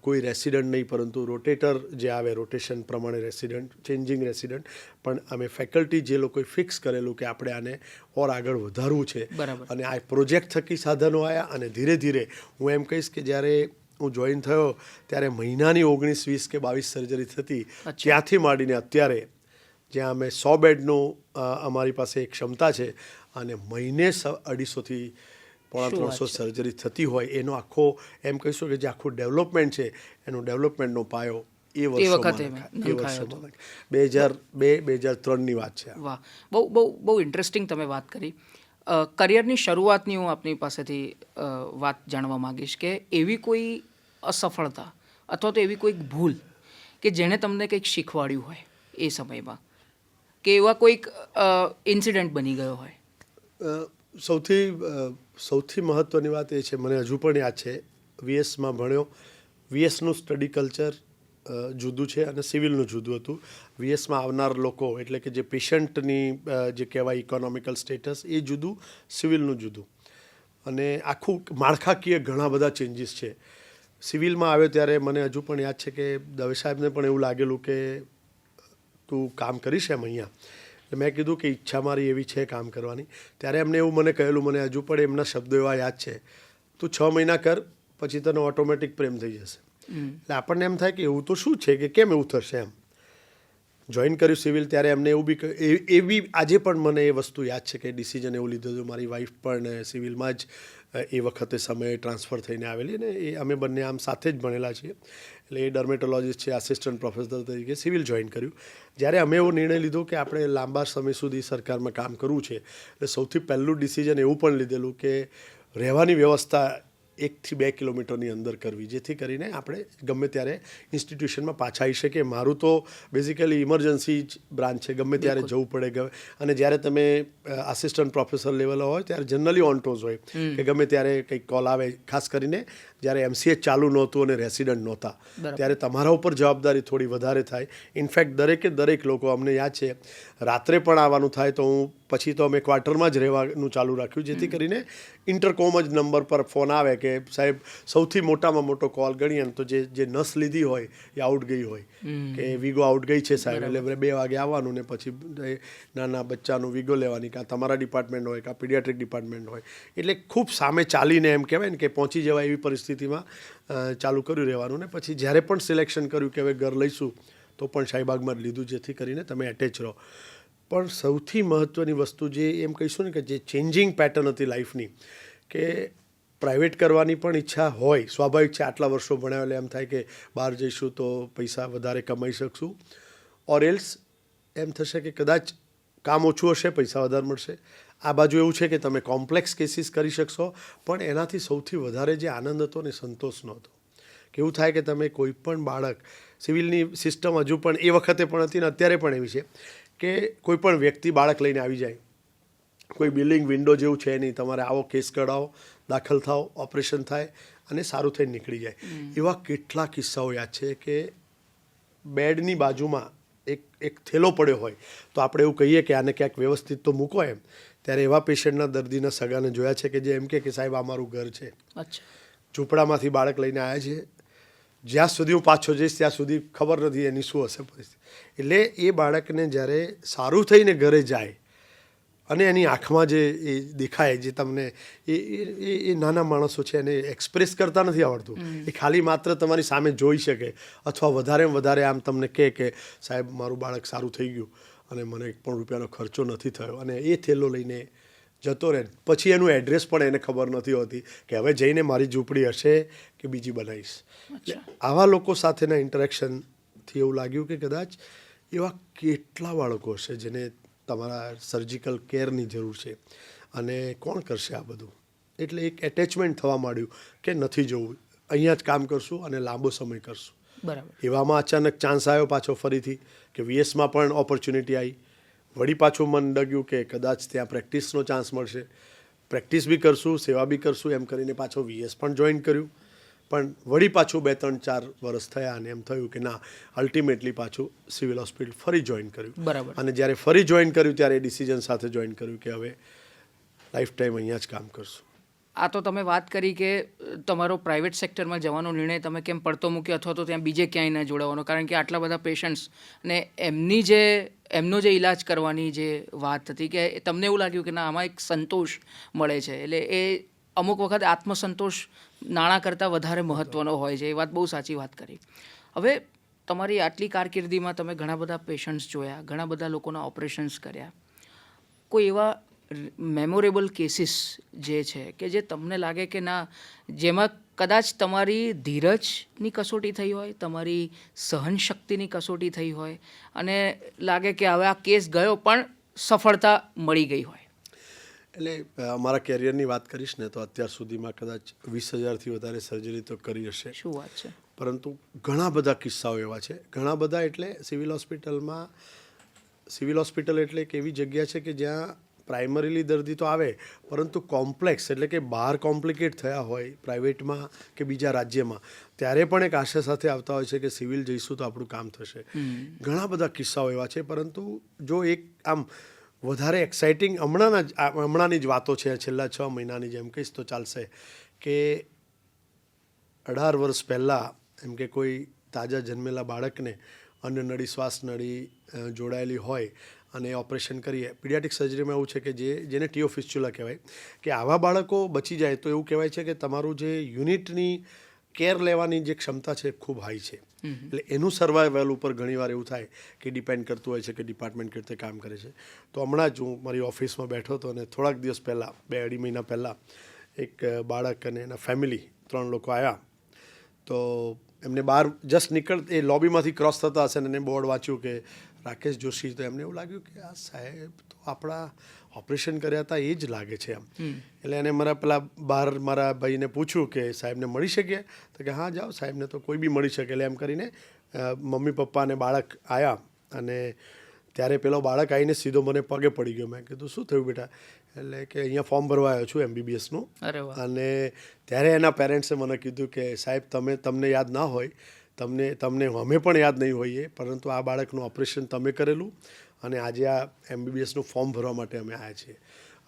કોઈ રેસિડન્ટ નહીં, પરંતુ રોટેટર જે આવે, રોટેશન પ્રમાણે રેસિડન્ટ, ચેન્જિંગ રેસિડન્ટ. પણ અમે ફેકલ્ટી જે લોકોએ ફિક્સ કરેલું કે આપણે આને ઓર આગળ વધારવું છે, અને આ પ્રોજેક્ટ થકી સાધનો આવ્યા. અને ધીરે ધીરે હું એમ કહીશ કે જ્યારે હું જોઈન થયો ત્યારે મહિનાની 19-20 કે 22 સર્જરી થતી. ત્યાંથી માંડીને અત્યારે જ્યાં અમે 100 બેડનું અમારી પાસે એક ક્ષમતા છે, અને મહિને 250 થી 300 સર્જરી થતી હોય, એનો આખો એમ કહીશું કે જે આખું ડેવલપમેન્ટ છે, એનો ડેવલપમેન્ટનો પાયો એ વર્ષોમાં 2002-2003ની વાત છે. વાહ, બહુ બહુ બહુ ઇન્ટરેસ્ટિંગ તમે વાત કરી. કરિયરની શરૂઆતની હું આપની પાસેથી વાત જાણવા માંગીશ કે એવી કોઈ અસફળતા અથવા તો એવી કોઈક ભૂલ કે જેણે તમને કંઈક શીખવાડ્યું હોય એ સમયમાં, કે એવા કોઈક ઇન્સિડન્ટ બની ગયો હોય? સૌથી મહત્ત્વની વાત એ છે, મને હજુ પણ યાદ છે, VSમાં ભણ્યો. VSનું સ્ટડી કલ્ચર જુદું છે અને સિવિલનું જુદું હતું. VSમાં આવનાર લોકો એટલે કે જે પેશન્ટની જે કહેવાય ઇકોનોમિકલ સ્ટેટસ, એ જુદું, સિવિલનું જુદું. અને આખું માળખાકીય ઘણા બધા ચેન્જીસ છે. સિવિલમાં આવ્યો ત્યારે મને હજુ પણ યાદ છે કે દવે સાહેબને પણ એવું લાગેલું કે તું કામ કરીશ એમ અહીંયા. એટલે મેં કીધું કે ઈચ્છા મારી એવી છે કામ કરવાની. ત્યારે એમને એવું મને કહેલું, મને હજુ પણ એમના શબ્દો એવા યાદ છે, તું 6 મહિના કર, પછી તને ઓટોમેટિક પ્રેમ થઈ જશે. એટલે આપણને એમ થાય કે એવું તો શું છે, કે કેમ એવું થશે એમ. જોઈન કર્યું સિવિલ ત્યારે એમને એવું બી એવી આજે પણ મને એ વસ્તુ યાદ છે કે ડિસિઝન એવું લીધું હતું. મારી વાઈફ પણ સિવિલમાં જ એ વખતે સમયે ટ્રાન્સફર થઈને આવેલી, ને એ અમે બંને આમ સાથે જ ભણેલા છીએ. એટલે એ ડર્મેટોલોજીસ્ટ છે, આસિસ્ટન્ટ પ્રોફેસર તરીકે સિવિલ જોઈન કર્યું. જ્યારે અમે એવો નિર્ણય લીધો કે આપણે લાંબા સમય સુધી સરકારમાં કામ કરવું છે, એટલે સૌથી પહેલું ડિસિઝન એવું પણ લીધેલું કે રહેવાની વ્યવસ્થા 1 થી 2 કિલોમીટરની અંદર કરવી, જેથી કરીને આપણે ગમે ત્યારે ઇન્સ્ટિટ્યુશનમાં પાછા આવી શકીએ. મારું તો બેઝિકલી ઇમરજન્સી જ બ્રાન્ચ છે, ગમે ત્યારે જવું પડે. અને જ્યારે તમે આસિસ્ટન્ટ પ્રોફેસર લેવલ હોય ત્યારે જનરલી ઓન ટોઝ હોય, કે ગમે ત્યારે કંઈક કોલ આવે. ખાસ કરીને જ્યારે MCH ચાલુ નહોતું અને રેસિડન્ટ નહોતા, ત્યારે તમારા ઉપર જવાબદારી થોડી વધારે થાય. ઇનફેક્ટ દરેક લોકો, અમને યાદ છે, રાત્રે પણ આવવાનું થાય તો હું પછી તો અમે ક્વાર્ટરમાં જ રહેવાનું ચાલુ રાખ્યું, જેથી કરીને ઇન્ટરકોમ જ નંબર પર ફોન આવે કે સાહેબ સૌથી મોટામાં મોટો કોલ ગણીએ તો જે નસ લીધી હોય એ આઉટ ગઈ હોય, કે વિગો આઉટ ગઈ છે સાહેબ, એટલે 2 વાગે આવવાનું, ને પછી નાના બચ્ચાનું વિગો લેવાની, કાં તમારા ડિપાર્ટમેન્ટ હોય કાં પીડિયાટ્રિક ડિપાર્ટમેન્ટ હોય. એટલે ખૂબ સામે ચાલીને એમ કહેવાય ને કે પહોંચી જવાય એવી પરિસ્થિતિમાં ચાલુ કર્યું રહેવાનું. ને પછી જ્યારે પણ સિલેક્શન કર્યું કે હવે ઘર લઈશું, તો પણ શાહીબાગમાં જ લીધું, જેથી કરીને તમે એટેચ રહો. પણ સૌથી મહત્ત્વની વસ્તુ જે એમ કહીશું ને કે જે ચેન્જિંગ પેટર્ન હતી લાઈફની, કે પ્રાઇવેટ કરવાની પણ ઈચ્છા હોય, સ્વાભાવિક છે. આટલા વર્ષો ભણ્યા એટલે એમ થાય કે બહાર જઈશું તો પૈસા વધારે કમાઈ શકશું, ઓર એલ્સ એમ થશે કે કદાચ કામ ઓછું હશે, પૈસા વધારે મળશે. આ બાજુ એવું છે કે તમે કોમ્પ્લેક્સ કેસીસ કરી શકશો, પણ એનાથી સૌથી વધારે જે આનંદ હતો ને સંતોષનો હતો. કેવું થાય કે તમે કોઈ પણ બાળક, સિવિલની સિસ્ટમ હજુ પણ એ વખતે પણ હતી ને અત્યારે પણ એવી છે કે કોઈ પણ વ્યક્તિ બાળક લઈને આવી જાય, કોઈ બિલ્ડિંગ વિન્ડો જેવું છે નહીં, તમારે આવો કેસ કઢાવો, દાખલ થાઓ, ઓપરેશન થાય અને સારું થઈને નીકળી જાય. એવા કેટલા કિસ્સાઓ યાદ છે કે બેડની બાજુમાં એક થેલો પડ્યો હોય તો આપણે એવું કહીએ કે આને ક્યાંક વ્યવસ્થિત તો મૂકો એમ. ત્યારે એવા પેશન્ટના દર્દીના સગાને જોયા છે કે જે એમ કે સાહેબ આ મારું ઘર છે, ઝૂંપડામાંથી બાળક લઈને આવ્યા છે, જ્યાં સુધી હું પાછો જઈશ ત્યાં સુધી ખબર નથી એની શું હશે પરિસ્થિતિ. એટલે એ બાળકને જ્યારે સારું થઈને ઘરે જાય અને એની આંખમાં જે એ દેખાય, જે તમને એ નાના માણસો છે એને એક્સપ્રેસ કરતા નથી આવડતું, એ ખાલી માત્ર તમારી સામે જોઈ શકે અથવા વધારે આમ તમને કહે કે સાહેબ મારું બાળક સારું થઈ ગયું અને મને એક પણ રૂપિયાનો ખર્ચો નથી થયો, અને એ થેલો લઈને જતો રહે. પછી એનું એડ્રેસ પણ એને ખબર નથી હોતી કે હવે જઈને મારી ઝૂંપડી હશે કે બીજી બનાવીશ. એટલે આવા લોકો સાથેના ઇન્ટરેક્શનથી એવું લાગ્યું કે કદાચ એવા કેટલા બાળકો હશે જેને તમારા સર્જિકલ કેરની જરૂર છે, અને કોણ કરશે આ બધું. એટલે એક એટેચમેન્ટ થવા માંડ્યું કે નથી જવું, અહીંયા જ કામ કરશું અને લાંબો સમય કરશું. બરાબર. એવામાં અચાનક ચાન્સ આવ્યો પાછો ફરીથી કે વીએસમાં પણ ઓપોર્ચ્યુનિટી આવી. વળી પાછું મન ડગ્યું કે કદાચ ત્યાં પ્રેક્ટિસનો ચાન્સ મળશે, પ્રેક્ટિસ બી કરશું, સેવા બી કરશું, એમ કરીને પાછો વીએસ પણ જોઈન કર્યું. પણ વળી પાછું 2-3-4 વર્ષ થયા અને એમ થયું કે ના, અલ્ટિમેટલી પાછું સિવિલ હોસ્પિટલ ફરી જોઈન કર્યું. બરાબર. અને જ્યારે ફરી જોઈન કર્યું ત્યારે એ ડિસિઝન સાથે જોઈન કર્યું કે હવે લાઈફ ટાઈમ અહીંયા જ કામ કરશું. આ તો તમે વાત કરી કે તમારો પ્રાઇવેટ સેક્ટરમાં જવાનો નિર્ણય તમે કેમ પડતો મૂક્યો, અથવા તો ત્યાં બીજે ક્યાંય ન જોડાવાનો, કારણ કે આટલા બધા પેશન્ટ્સ અને એમનો જે ઈલાજ કરવાની જે વાત હતી કે તમને એવું લાગ્યું કે ના, આમાં એક સંતોષ મળે છે. એટલે એ અમુક વખત આત્મસંતોષ નાણાં કરતાં વધારે મહત્ત્વનો હોય છે. એ વાત બહુ સાચી વાત કરી. હવે તમારી આટલી કારકિર્દીમાં તમે ઘણા બધા પેશન્ટ્સ જોયા, ઘણા બધા લોકોના ઓપરેશન્સ કર્યા. કોઈ એવા મેમોરેબલ કેસીસ જે છે કે જે તમને લાગે કે ના, જેમાં કદાચ તમારી ધીરજની કસોટી થઈ હોય, તમારી સહનશક્તિની કસોટી થઈ હોય, અને લાગે કે હવે આ કેસ ગયો પણ સફળતા મળી ગઈ હોય? એટલે મારા કેરિયરની વાત કરીશ ને તો અત્યાર સુધીમાં કદાચ 20,000થી વધારે સર્જરી તો કરી હશે. શું વાત છે! પરંતુ ઘણા બધા કિસ્સાઓ એવા છે, ઘણા બધા. એટલે સિવિલ હોસ્પિટલ એટલે એક એવી જગ્યા છે કે જ્યાં પ્રાઇમરીલી દર્દી તો આવે, પરંતુ કોમ્પ્લેક્સ એટલે કે બહાર કોમ્પ્લિકેટ થયા હોય પ્રાઇવેટમાં કે બીજા રાજ્યમાં, ત્યારે પણ એક આશા સાથે આવતા હોય છે કે સિવિલ જઈશું તો આપણું કામ થશે. ઘણા બધા કિસ્સાઓ એવા છે. પરંતુ જો એક આમ વધારે એક્સાઇટિંગ હમણાંની જ વાતો છે, છેલ્લા 6 મહિનાની, જેમ કહીશ તો ચાલશે, કે 18 વર્ષ પહેલાં એમ કે કોઈ તાજા જન્મેલા બાળકને અન્ન નળી, શ્વાસ નળી જોડાયેલી હોય અને ઓપરેશન કરીએ. પીડિયાટ્રિક સર્જરીમાં એવું છે કે જેને ટીઓ ફિસ્ચ્યુલા કહેવાય, કે આવા બાળકો બચી જાય તો એવું કહેવાય છે કે તમારું જે યુનિટની કેર લેવાની જે ક્ષમતા છે ખૂબ હાઈ છે. એટલે એનું સર્વાઈવલ ઉપર ઘણીવાર એવું થાય કે ડિપેન્ડ કરતું હોય છે કે ડિપાર્ટમેન્ટ કેવી રીતે કામ કરે છે. તો હમણાં જ હું મારી ઓફિસમાં બેઠો હતો અને થોડાક દિવસ પહેલાં, 2-2.5 મહિના પહેલાં, એક બાળક અને એના ફેમિલી 3 લોકો આવ્યા. તો એમને બહાર જસ્ટ એ લોબીમાંથી ક્રોસ થતા હશે અને બોર્ડ વાંચ્યું કે રાકેશ જોશી. તો એમને એવું લાગ્યું કે આ સાહેબ તો આપણા ઓપરેશન કર્યા હતા એ જ લાગે છે આમ. એટલે એને મારા ભાઈને પૂછ્યું કે સાહેબને મળી શકીએ? તો કે હા, જાઓ, સાહેબને તો કોઈ બી મળી શકે. એટલે એમ કરીને મમ્મી પપ્પા અને બાળક આવ્યા. અને ત્યારે પેલો બાળક આવીને સીધો મને પગે પડી ગયો. મેં કીધું શું થયું બેટા? એટલે કે અહીંયા ફોર્મ ભરવા આવ્યો છું MBBSનું. અને ત્યારે એના પેરેન્ટ્સે મને કીધું કે સાહેબ, તમને યાદ ના હોય, તમને અમે પણ યાદ નહીં હોઈએ, પરંતુ આ બાળકનું ઓપરેશન તમે કરેલું અને આજે આ MBBSનું ફોર્મ ભરવા માટે અમે આવ્યા છીએ.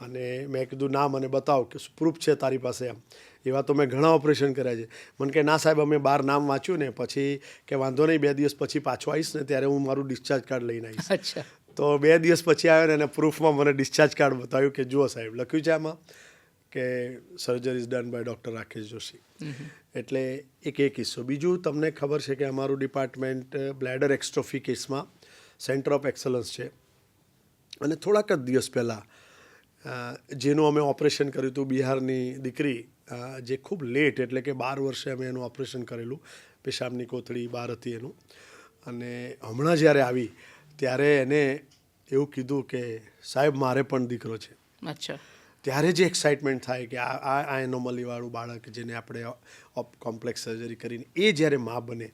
અને મેં કીધું ના, મને બતાવો કે પ્રૂફ છે તારી પાસે. એમ એવા તો મેં ઘણા ઓપરેશન કર્યા છે. મને કે ના સાહેબ, અમે બહાર નામ વાંચ્યું ને પછી કે વાંધો નહીં, 2 દિવસ પછી પાછો આવીશ ને ત્યારે હું મારું ડિસ્ચાર્જ કાર્ડ લઈને આવીશ. અચ્છા. તો 2 દિવસ પછી આવ્યો ને એને પ્રૂફમાં મને ડિસ્ચાર્જ કાર્ડ બતાવ્યું કે જુઓ સાહેબ, લખ્યું છે આમાં કે surgery is done by doctor Rakesh Joshi. એટલે એક એ કિસ્સો. બીજું, તમને ખબર છે કે અમારું ડિપાર્ટમેન્ટ બ્લેડર એક્સ્ટ્રોફી કેસમાં સેન્ટર ઓફ એક્સલન્સ છે. અને થોડાક જ દિવસ પહેલાં જેનું અમે ઓપરેશન કર્યું હતું, બિહારની દીકરી, જે ખૂબ લેટ, એટલે કે 12 વર્ષે અમે એનું ઓપરેશન કરેલું. પેશાબની કોથળી બહાર હતી એનું. અને હમણાં જ્યારે આવી ત્યારે એને એવું કીધું કે સાહેબ, મારે પણ દીકરો છે. અચ્છા. ત્યારે જે એક્સાઇટમેન્ટ થાય કે આ એનોમલીવાળું બાળક જેને આપણે કોમ્પ્લેક્સ સર્જરી કરીને એ જ્યારે મા બને,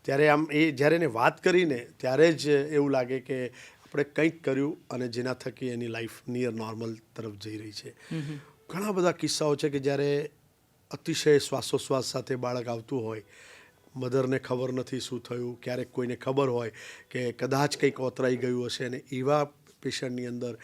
ત્યારે આમ જ્યારે એને વાત કરીને ત્યારે જ એવું લાગે કે આપણે કંઈક કર્યું અને જેના થકી એની લાઈફ નિયર નોર્મલ તરફ જઈ રહી છે. ઘણા બધા કિસ્સાઓ છે કે જ્યારે અતિશય શ્વાસોશ્વાસ સાથે બાળક આવતું હોય, મધરને ખબર નથી શું થયું, ક્યારેક કોઈને ખબર હોય કે કદાચ કંઈક ઓતરાઈ ગયું હશે, અને એવા પેશન્ટની અંદર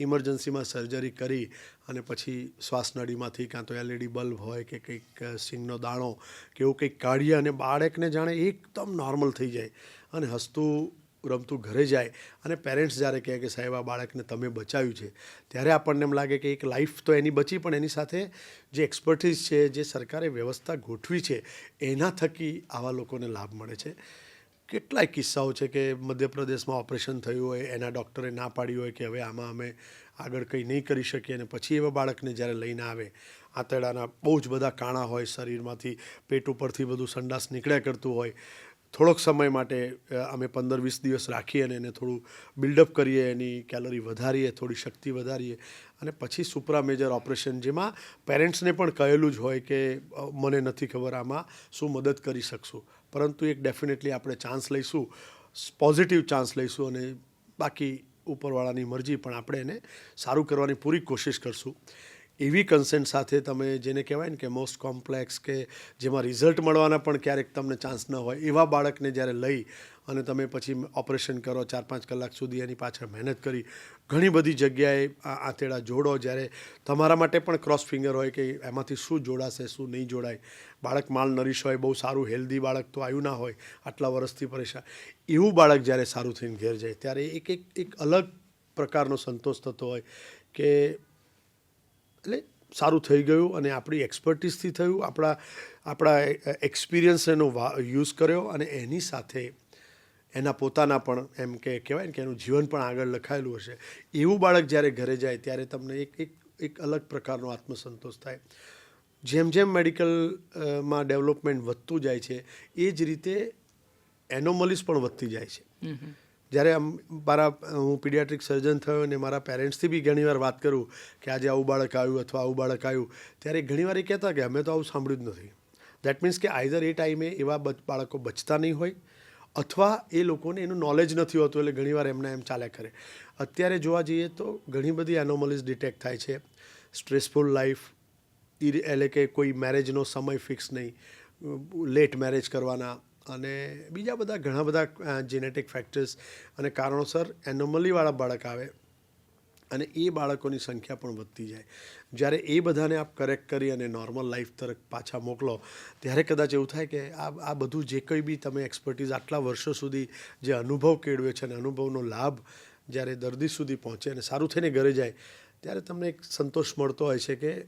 ઇમરજન્સીમાં સર્જરી કરી અને પછી શ્વાસનળીમાંથી કાં તો LED બલ્બ હોય કે કંઈક સિંગનો દાણો કે એવું કંઈક કાઢીએ અને બાળકને જાણે એકદમ નોર્મલ થઈ જાય અને હસતું રમતું ઘરે જાય અને પેરેન્ટ્સ જ્યારે કહે કે સાહેબ આ બાળકને તમે બચાવ્યું છે, ત્યારે આપણને એમ લાગે કે એક લાઈફ તો એની બચી, પણ એની સાથે જે એક્સપર્ટીઝ છે, જે સરકારે વ્યવસ્થા ગોઠવી છે, એના થકી આવા લોકોને લાભ મળે છે. કેટલાય કિસ્સાઓ છે કે મધ્યપ્રદેશમાં ઓપરેશન થયું હોય, એના ડૉક્ટરે ના પાડી હોય કે હવે આમાં અમે આગળ કંઈ નહીં કરી શકીએ, અને પછી એવા બાળકને જ્યારે લઈને આવે, આંતરડાના બહુ જ બધા કાણા હોય શરીરમાંથી, પેટ ઉપરથી બધું સંડાસ નીકળ્યા કરતું હોય, થોડોક સમય માટે અમે 15-20 દિવસ રાખીએ અને એને થોડું બિલ્ડઅપ કરીએ, એની કેલરી વધારીએ, થોડી શક્તિ વધારીએ અને પછી સુપ્રા મેજર ઓપરેશન, જેમાં પેરેન્ટ્સને પણ કહેલું જ હોય કે મને નથી ખબર આમાં શું મદદ કરી શકશું, પરંતુ એક ડેફિનેટલી આપણે ચાન્સ લઈશું, પોઝિટિવ ચાન્સ લઈશું અને બાકી ઉપરવાળાની મરજી, પણ આપણે એને સારું કરવાની પૂરી કોશિશ કરશું. એવી કન્સેન્ટ સાથે તમે જેને કહેવાય ને કે મોસ્ટ કોમ્પ્લેક્સ, કે જેમાં રિઝલ્ટ મળવાના પણ ક્યારેક તમને ચાન્સ ન હોય, એવા બાળકને જ્યારે લઈ અને તમે પછી ઓપરેશન કરો, 4-5 કલાક સુધી એની પાછળ મહેનત કરી, ઘણી બધી જગ્યાએ આંતરડા જોડો, જ્યારે તમારા માટે પણ ક્રોસ ફિંગર હોય કે એમાંથી શું જોડાશે, શું નહીં જોડાય, બાળક માલ નરીશ હોય, બહુ સારું હેલ્ધી બાળક તો આવ્યું ના હોય, આટલા વર્ષથી પરેશાન, એવું બાળક જ્યારે સારું થઈને ઘેર જાય, ત્યારે એક અલગ પ્રકારનો સંતોષ થતો હોય કે એટલે સારું થઈ ગયું અને આપણી એક્સપર્ટીસથી થયું, આપણા એક્સપિરિયન્સ એનો યુઝ કર્યો અને એની સાથે એના પોતાના પણ એમ કે કહેવાય ને કે એનું જીવન પણ આગળ લખાયેલું હશે, એવું બાળક જ્યારે ઘરે જાય ત્યારે તમને એક અલગ પ્રકારનો આત્મસંતોષ થાય. જેમ જેમ મેડિકલમાં ડેવલપમેન્ટ વધતું જાય છે, એ જ રીતે એનોમલીસ પણ વધતી જાય છે. જ્યારે હું પીડિયાટ્રિક સર્જન થયો અને મારા પેરેન્ટ્સથી બી ઘણીવાર વાત કરું કે આજે આવું બાળક આવ્યું અથવા આવું બાળક આવ્યું, ત્યારે ઘણીવાર એ કહેતા કે અમે તો આવું સાંભળ્યું જ નથી. દેટ મીન્સ કે આઈધર એ ટાઈમે એવા બાળકો બચતા નહીં હોય અથવા એ લોકોને એનું નોલેજ નથી હોતું, એટલે ઘણીવાર એમના એમ ચાલ્યા કરે. અત્યારે જોવા જઈએ તો ઘણી બધી એનોમલીઝ ડિટેક્ટ થાય છે. સ્ટ્રેસફુલ લાઈફ, એટલે કે કોઈ મેરેજનો સમય ફિક્સ નહીં, લેટ મેરેજ કરવાના અને બીજા બધા ઘણા બધા જેનેટિક ફેક્ટર્સ અને કારણોસર એનોમલીવાળા બાળક આવે અને એ બાળકોની સંખ્યા પણ વધતી જાય. જ્યારે એ બધાને આપ કરેક્ટ કરી અને નોર્મલ લાઈફ તરફ પાછા મોકલો, ત્યારે કદાચ એવું થાય કે આ બધું જે કંઈ બી તમે એક્સપર્ટીઝ આટલા વર્ષો સુધી જે અનુભવ કેળવ્યો છે, અને અનુભવનો લાભ જ્યારે દર્દી સુધી પહોંચે અને સારું થઈને ઘરે જાય, ત્યારે તમને એક સંતોષ મળતો હોય છે કે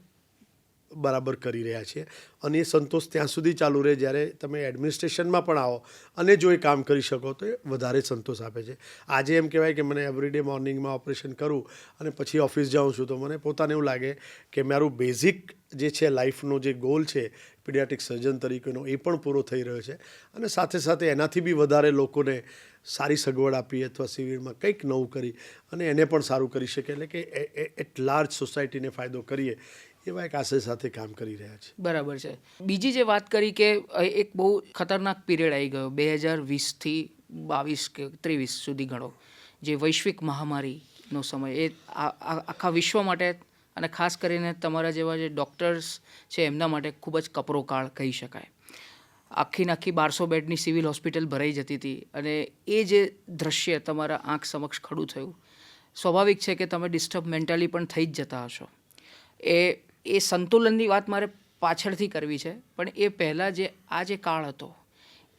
બરાબર કરી રહ્યા છીએ. અને એ સંતોષ ત્યાં સુધી ચાલુ રહે જ્યારે તમે એડમિનિસ્ટ્રેશનમાં પણ આવો અને જો એ કામ કરી શકો તો એ વધારે સંતોષ આપે છે. આજે એમ કહેવાય કે મને એવરીડે મોર્નિંગમાં ઓપરેશન કરું અને પછી ઓફિસ જાઉં છું, તો મને પોતાને એવું લાગે કે મારું બેઝિક જે છે લાઈફનો જે ગોલ છે પીડિયાટ્રિક સર્જન તરીકેનો, એ પણ પૂરો થઈ રહ્યો છે. અને સાથે સાથે એનાથી બી વધારે લોકોને સારી સગવડ આપી અથવા સિવિલમાં કંઈક નવું કરી અને એને પણ સારું કરી શકે, એટલે કે એટ લાર્જ સોસાયટીને ફાયદો કરીએ, એવા એક આશય સાથે કામ કરી રહ્યા છે. બરાબર છે. બીજી જે વાત કરી કે એક બહુ ખતરનાક પીરિયડ આવી ગયો 2020થી 22 કે 23 સુધી ગણો, જે વૈશ્વિક મહામારીનો સમય, એ આખા વિશ્વ માટે અને ખાસ કરીને તમારા જેવા જે ડૉક્ટર્સ છે એમના માટે ખૂબ જ કપરો કાળ કહી શકાય. આખી 1200 બેડની સિવિલ હોસ્પિટલ ભરાઈ જતી હતી અને એ જે દૃશ્ય તમારા આંખ સમક્ષ ખડું થયું, સ્વાભાવિક છે કે તમે ડિસ્ટર્બ મેન્ટલી પણ થઈ જ જતા હશો. એ સંતુલનની વાત મારે પાછળથી કરવી છે, પણ એ પહેલાં જે કાળ હતો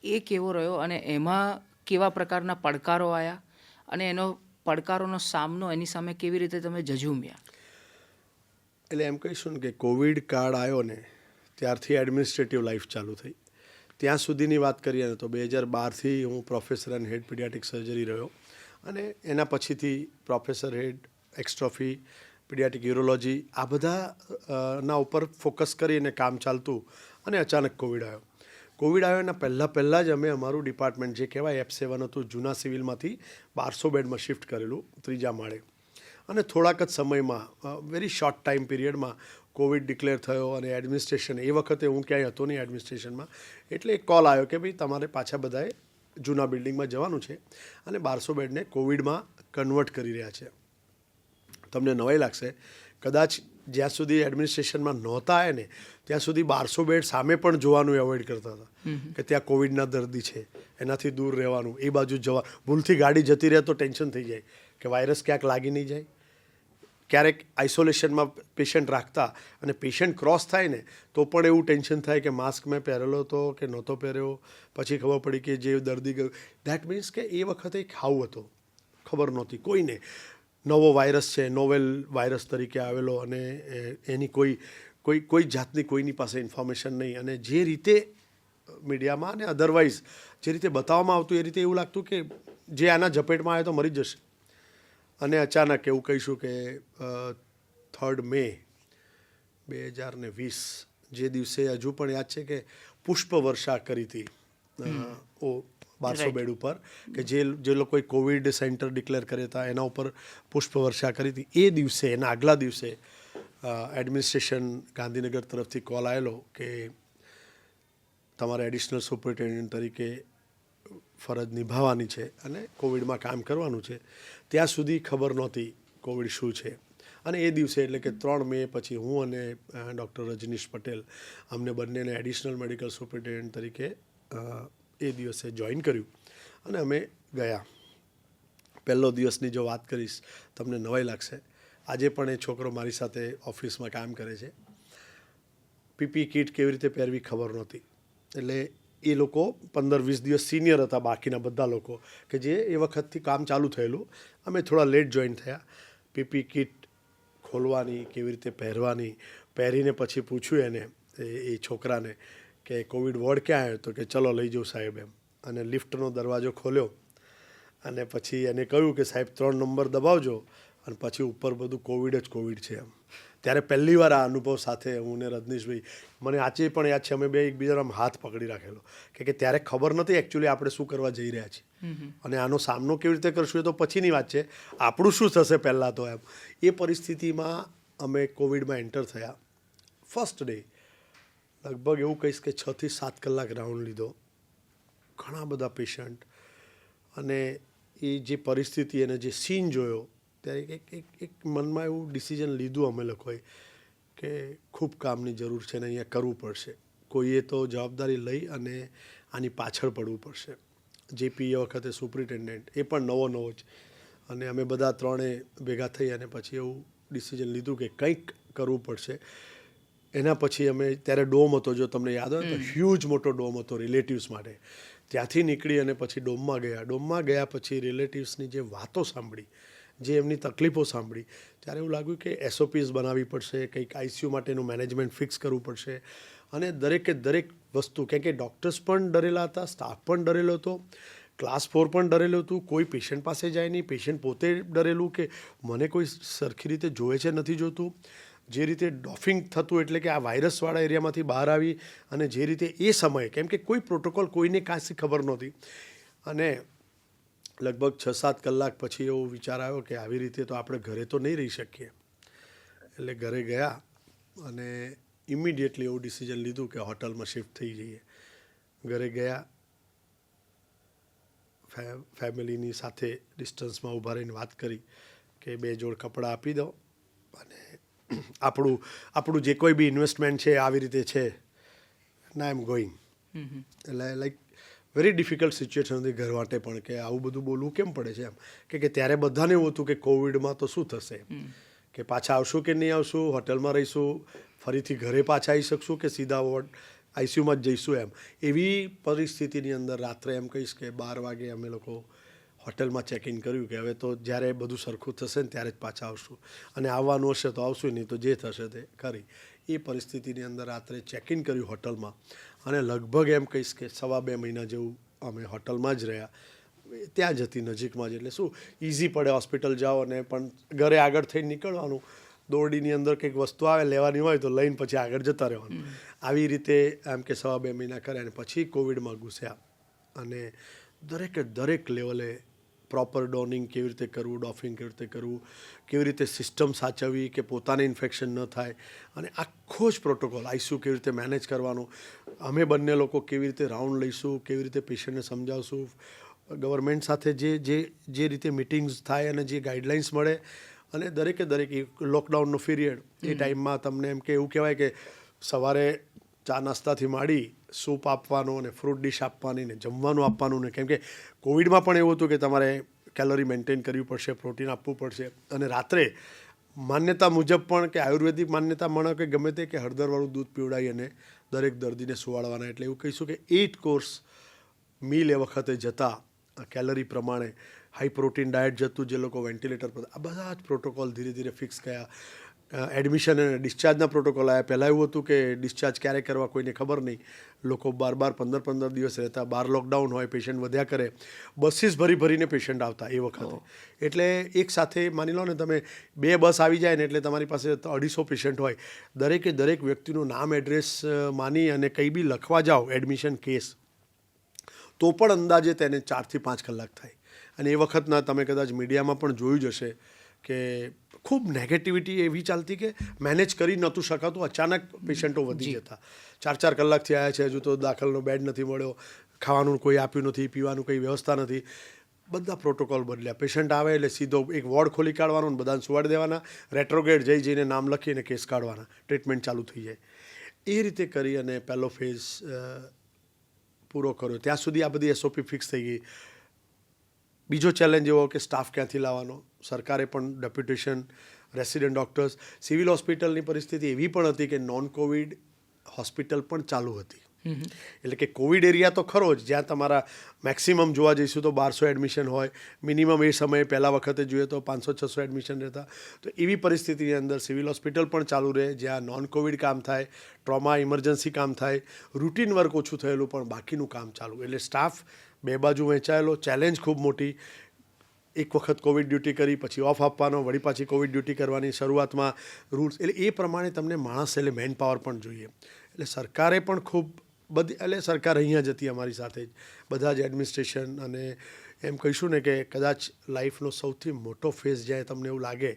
એ કેવો રહ્યો અને એમાં કેવા પ્રકારના પડકારો આવ્યા અને એનો પડકારોનો સામનો એની સામે કેવી રીતે તમે ઝઝૂમ્યા? એટલે એમ કહીશું ને કે કોવિડ કાળ આવ્યો ને ત્યારથી એડમિનિસ્ટ્રેટિવ લાઈફ ચાલુ થઈ. ત્યાં સુધીની વાત કરીએ ને તો 2012થી હું professor and head paediatric surgery રહ્યો અને એના પછીથી professor head exstrophy, paediatric urology, આ બધા ના ઉપર ફોકસ કરીને કામ ચાલતું અને અચાનક કોવિડ આવ્યો. કોવિડ આવ્યો એના પહેલાં જ અમે અમારું ડિપાર્ટમેન્ટ જે કહેવાય F7 હતું, જૂના સિવિલમાંથી 1200 બેડમાં શિફ્ટ કરેલું 3જા માળે. અને થોડાક જ સમયમાં, વેરી શોર્ટ ટાઈમ પીરિયડમાં કોવિડ ડિક્લેર થયો અને એડમિનિસ્ટ્રેશન, એ વખતે હું ક્યાંય હતો નહીં એડમિનિસ્ટ્રેશનમાં, એટલે એક કોલ આવ્યો કે ભાઈ તમારે પાછા બધાએ જૂના બિલ્ડિંગમાં જવાનું છે અને 1200 બેડને કોવિડમાં કન્વર્ટ કરી રહ્યા છે. તમને નવાઈ લાગશે, કદાચ જ્યાં સુધી એડમિનિસ્ટ્રેશનમાં નહોતા આવ્યા ને ત્યાં સુધી 1200 બેડ સામે પણ જોવાનું એવોઇડ કરતા હતા કે ત્યાં કોવિડના દર્દી છે, એનાથી દૂર રહેવાનું, એ બાજુ જવા, ભૂલથી ગાડી જતી રહે તો ટેન્શન થઈ જાય કે વાયરસ ક્યાંક લાગી નહીં જાય. ક્યારેક આઇસોલેશનમાં પેશન્ટ રાખતા અને પેશન્ટ ક્રોસ થાય ને તો પણ એવું ટેન્શન થાય કે માસ્ક મેં પહેરેલો હતો કે નહોતો પહેર્યો, પછી ખબર પડી કે જે દર્દી ગયું. દેટ મીન્સ કે એ વખતે એક હાવ હતો, ખબર નહોતી કોઈને. નવો વાયરસ છે, નોવેલ વાયરસ તરીકે આવેલો, અને એની કોઈ જાતની કોઈની પાસે ઇન્ફોર્મેશન નહીં. અને જે રીતે મીડિયામાં અને અધરવાઇઝ જે રીતે બતાવવામાં આવતું એ રીતે એવું લાગતું કે જે આના ઝપેટમાં આવે તો મરી જશે. અને અચાનક એવું કહીશું કે 3 મે 2020 જે દિવસે હજુ પણ યાદ છે કે પુષ્પ વર્ષા કરી હતી 1200 બેડ ઉપર, કે જે લોકોએ કોવિડ સેન્ટર ડિક્લેર કર્યા હતા એના ઉપર પુષ્પ વર્ષા કરી હતી. એ દિવસે, એના આગલા દિવસે એડમિનિસ્ટ્રેશન ગાંધીનગર તરફથી કોલ આવેલો કે તમારે એડિશનલ સુપરિન્ટેન્ડન્ટ તરીકે ફરજ નિભાવવાની છે અને કોવિડમાં કામ કરવાનું છે. ત્યાં સુધી ખબર નહોતી કોવિડ શું છે. અને એ દિવસે એટલે કે 3 મે પછી હું અને ડૉક્ટર રજનીશ પટેલ અમને બંનેને એડિશનલ મેડિકલ સુપરિન્ટેન્ડન્ટ તરીકે એ દિવસે જોઈન કર્યું અને અમે ગયા. પહેલો દિવસની જો વાત કરીશ તમને નવાઈ લાગશે. આજે પણ એ છોકરો મારી સાથે ઓફિસમાં કામ કરે છે. પીપી કિટ કેવી રીતે પહેરવી ખબર નહોતી. એટલે એ લોકો 15-20 દિવસ સિનિયર હતા બાકીના બધા લોકો, કે જે એ વખતથી કામ ચાલુ થયેલું. અમે થોડા લેટ જોઈન થયા. પીપી કિટ ખોલવાની, કેવી રીતે પહેરવાની, પહેરીને પછી પૂછ્યું એને એ છોકરાને કે કોવિડ વોર્ડ ક્યાં આવ્યો, તો કે ચલો લઈ જાઉં સાહેબ એમ. અને લિફ્ટનો દરવાજો ખોલ્યો અને પછી એને કહ્યું કે સાહેબ 3 નંબર દબાવજો, અને પછી ઉપર બધું કોવિડ જ કોવિડ છે એમ. ત્યારે પહેલી વાર આ અનુભવ સાથે હું ને રજનીશભાઈ, મને આજે પણ યાદ છે, અમે બે એકબીજાનો હાથ પકડી રાખેલો કે ત્યારે ખબર નથી એકચ્યુઅલી આપણે શું કરવા જઈ રહ્યા છીએ અને આનો સામનો કેવી રીતે કરશું એ તો પછીની વાત છે, આપણું શું થશે પહેલાં તો એમ. એ પરિસ્થિતિમાં અમે કોવિડમાં એન્ટર થયા. ફર્સ્ટ ડે લગભગ એવું કહીશ કે 6 થી 7 કલાક રાઉન્ડ લીધો, ઘણા બધા પેશન્ટ, અને એ જે પરિસ્થિતિ અને જે સીન જોયો ત્યારે એક મનમાં એવું ડિસિઝન લીધું અમે લોકોએ કે ખૂબ કામની જરૂર છે ને અહીંયા કરવું પડશે. કોઈએ તો જવાબદારી લઈ અને આની પાછળ પડવું પડશે. જેપી એ વખતે સુપરિન્ટેન્ડન્ટ, એ પણ નવો જ. અને અમે બધા ત્રણે ભેગા થઈ અને પછી એવું ડિસિઝન લીધું કે કંઈક કરવું પડશે. એના પછી અમે, ત્યારે ડોમ હતો, જો તમને યાદ હોય તો હ્યુજ મોટો ડોમ હતો રિલેટિવ્સ માટે. ત્યાંથી નીકળી અને પછી ડોમમાં ગયા. ડોમમાં ગયા પછી રિલેટિવ્સની જે વાતો સાંભળી, જે એમની તકલીફો સાંભળી, ત્યારે એવું લાગ્યું કે SOPs બનાવવી પડશે, કંઈક ICU માટેનું મેનેજમેન્ટ ફિક્સ કરવું પડશે. અને દરેકે દરેક વસ્તુ, કેમ કે ડૉક્ટર્સ પણ ડરેલા હતા, સ્ટાફ પણ ડરેલો હતો, ક્લાસ 4 પણ ડરેલું હતું, કોઈ પેશન્ટ પાસે જાય નહીં, પેશન્ટ પોતે ડરેલું કે મને કોઈ સરખી રીતે જોવે છે નથી જોતું. જે રીતે ડોફિંગ થતું, એટલે કે આ વાયરસવાળા એરિયામાંથી બહાર આવી, અને જે રીતે એ સમયે, કેમ કે કોઈ પ્રોટોકોલ કોઈને કાંસી ખબર નહોતી. અને લગભગ 6-7 કલાક પછી એવો વિચાર આવ્યો કે આવી રીતે તો આપણે ઘરે તો નહીં રહી શકીએ. એટલે ઘરે ગયા અને ઇમિડિયેટલી એવું ડિસિઝન લીધું કે હોટલમાં શિફ્ટ થઈ જઈએ. ઘરે ગયા, ફેમિલીની સાથે ડિસ્ટન્સમાં ઊભા રહીને વાત કરી કે 2 જોડ કપડાં આપી દો અને આપણું જે કોઈ બી ઇન્વેસ્ટમેન્ટ છે આવી રીતે છે, ના આઈ એમ ગોઈંગ. એટલે લાઈક વેરી ડિફિકલ્ટ સિચ્યુએશન હતી ઘર માટે પણ, કે આવું બધું બોલવું કેમ પડે છે એમ. કે ત્યારે બધાને એવું હતું કે કોવિડમાં તો શું થશે, કે પાછા આવશું કે નહીં આવશું, હોટલમાં રહીશું, ફરીથી ઘરે પાછા આવી શકશું કે સીધા વોર્ડ ICUમાં જ જઈશું એમ. એવી પરિસ્થિતિની અંદર રાત્રે એમ કહીશ કે 12 વાગે અમે લોકો હોટલમાં ચેક ઇન કર્યું કે હવે તો જ્યારે બધું સરખું થશે ને ત્યારે જ પાછા આવશું, અને આવવાનું હશે તો આવશું, નહીં તો જે થશે તે કરી. એ પરિસ્થિતિની અંદર રાત્રે ચેક ઇન કર્યું હોટલમાં, અને લગભગ એમ કહીશ કે 2.5 મહિના જેવું અમે હોટલમાં જ રહ્યા. ત્યાં જ હતી નજીકમાં જ, એટલે શું ઇઝી પડે, હોસ્પિટલ જાઓ અને પણ ઘરે આગળ થઈને નીકળવાનું, દોરડીની અંદર કંઈક વસ્તુ આવે લેવાની હોય તો લઈને પછી આગળ જતા રહેવાનું. આવી રીતે એમ કે 2.5 મહિના કર્યા, અને પછી કોવિડમાં ઘૂસ્યા. અને દરેક લેવલે પ્રોપર ડોનિંગ કેવી રીતે કરવું, ડોફિંગ કેવી રીતે કરવું, કેવી રીતે સિસ્ટમ સાચવવી કે પોતાને ઇન્ફેક્શન ન થાય, અને આખો જ પ્રોટોકોલ, ICU કેવી રીતે મેનેજ કરવાનું, અમે બંને લોકો કેવી રીતે રાઉન્ડ લઈશું, કેવી રીતે પેશન્ટને સમજાવશું, ગવર્મેન્ટ સાથે જે રીતે મિટિંગ્સ થાય અને જે ગાઈડલાઇન્સ મળે. અને દરેકે દરેક લોકડાઉનનો પીરિયડ, એ ટાઈમમાં તમને એમ કે એવું કહેવાય કે સવારે ચા નાસ્તાથી માંડી સૂપ આપવાનું અને ફ્રૂટ ડીશ આપવાની ને જમવાનું આપવાનું ને, કેમ કે કોવિડમાં પણ એવું હતું કે તમારે કેલરી મેન્ટેન કરવી પડશે, પ્રોટીન આપવું પડશે. અને રાત્રે માન્યતા મુજબ પણ કે આયુર્વેદિક માન્યતા મળે કે ગમે તે કે હળદરવાળું દૂધ પીવડાવી અને દરેક દર્દીને સુવાડવાના. એટલે એવું કહીશું કે 8 કોર્સ મીલ એ વખતે જતા કેલરી પ્રમાણે હાઈ પ્રોટીન ડાયટ જતું, જે લોકો વેન્ટિલેટર પર, આ બધા જ પ્રોટોકોલ ધીરે ધીરે ફિક્સ ગયા. એડમિશન અને ડિસ્ચાર્જના પ્રોટોકોલ આવ્યા. પહેલાં એવું હતું કે ડિસ્ચાર્જ ક્યારે કરવા કોઈને ખબર નહીં, લોકો 15 દિવસ રહેતા, 12 લોકડાઉન હોય, પેશન્ટ વધ્યા કરે, બસીસ ભરીને પેશન્ટ આવતા એ વખતે. એટલે એક સાથે માની લો ને તમે 2 બસ આવી જાય ને એટલે તમારી પાસે 250 પેશન્ટ હોય, દરેક વ્યક્તિનું નામ એડ્રેસ માની અને કંઈ બી લખવા જાઓ એડમિશન કેસ, તો પણ અંદાજે તેને 4 થી 5 કલાક થાય. અને એ વખતના તમે કદાચ મીડિયામાં પણ જોયું જ હશે કે ખૂબ નેગેટિવિટી એવી ચાલતી કે મેનેજ કરી નહોતું શકાતું, અચાનક પેશન્ટો વધી જતા. 4 કલાકથી આવ્યા છે, હજુ તો દાખલનો બેડ નથી મળ્યો, ખાવાનું કોઈ આપ્યું નથી, પીવાનું કંઈ વ્યવસ્થા નથી. બધા પ્રોટોકોલ બદલ્યા. પેશન્ટ આવે એટલે સીધો એક વોર્ડ ખોલી કાઢવાનો, બધાને સુવાડી દેવાના, રેટ્રોગેટ જઈને નામ લખીને કેસ કાઢવાના, ટ્રીટમેન્ટ ચાલુ થઈ જાય. એ રીતે કરી અને પહેલો ફેઝ પૂરો કર્યો. ત્યાં સુધી આ બધી SOP ફિક્સ થઈ ગઈ. બીજો ચેલેન્જ એવો કે સ્ટાફ ક્યાંથી લાવવાનો. સરકારે પણ ડેપ્યુટેશન, રેસિડેન્ટ ડૉક્ટર્સ, સિવિલ હોસ્પિટલની પરિસ્થિતિ એવી પણ હતી કે નોન કોવિડ હોસ્પિટલ પણ ચાલુ હતી. એટલે કે કોવિડ એરિયા તો ખરો જ, જ્યાં તમારા મેક્સિમમ જોવા જઈશું તો 1200 એડમિશન હોય, મિનિમમ એ સમયે પહેલાં વખતે જોઈએ તો 500-600 એડમિશન રહેતા. તો એવી પરિસ્થિતિની અંદર સિવિલ હોસ્પિટલ પણ ચાલુ રહે, જ્યાં નોન કોવિડ કામ થાય, ટ્રોમા ઇમરજન્સી કામ થાય, રૂટીન વર્ક ઓછું થયેલું પણ બાકીનું કામ ચાલુ. એટલે સ્ટાફ 2 બાજુ વહેંચાયેલો. ચેલેન્જ ખૂબ મોટી. એક વખત કોવિડ ડ્યુટી કરી, પછી ઓફ આપવાનો, વળી પાછી કોવિડ ડ્યુટી કરવાની. શરૂઆતમાં રૂલ્સ, એટલે એ પ્રમાણે તમને માણસ એટલે મેન પાવર પણ જોઈએ. એટલે સરકારે પણ ખૂબ બધી, એટલે સરકાર અહીંયા જ હતી અમારી સાથે જ, બધા જ એડમિનિસ્ટ્રેશન. અને એમ કહીશું ને કે કદાચ લાઈફનો સૌથી મોટો ફેઝ જાય તમને એવું લાગે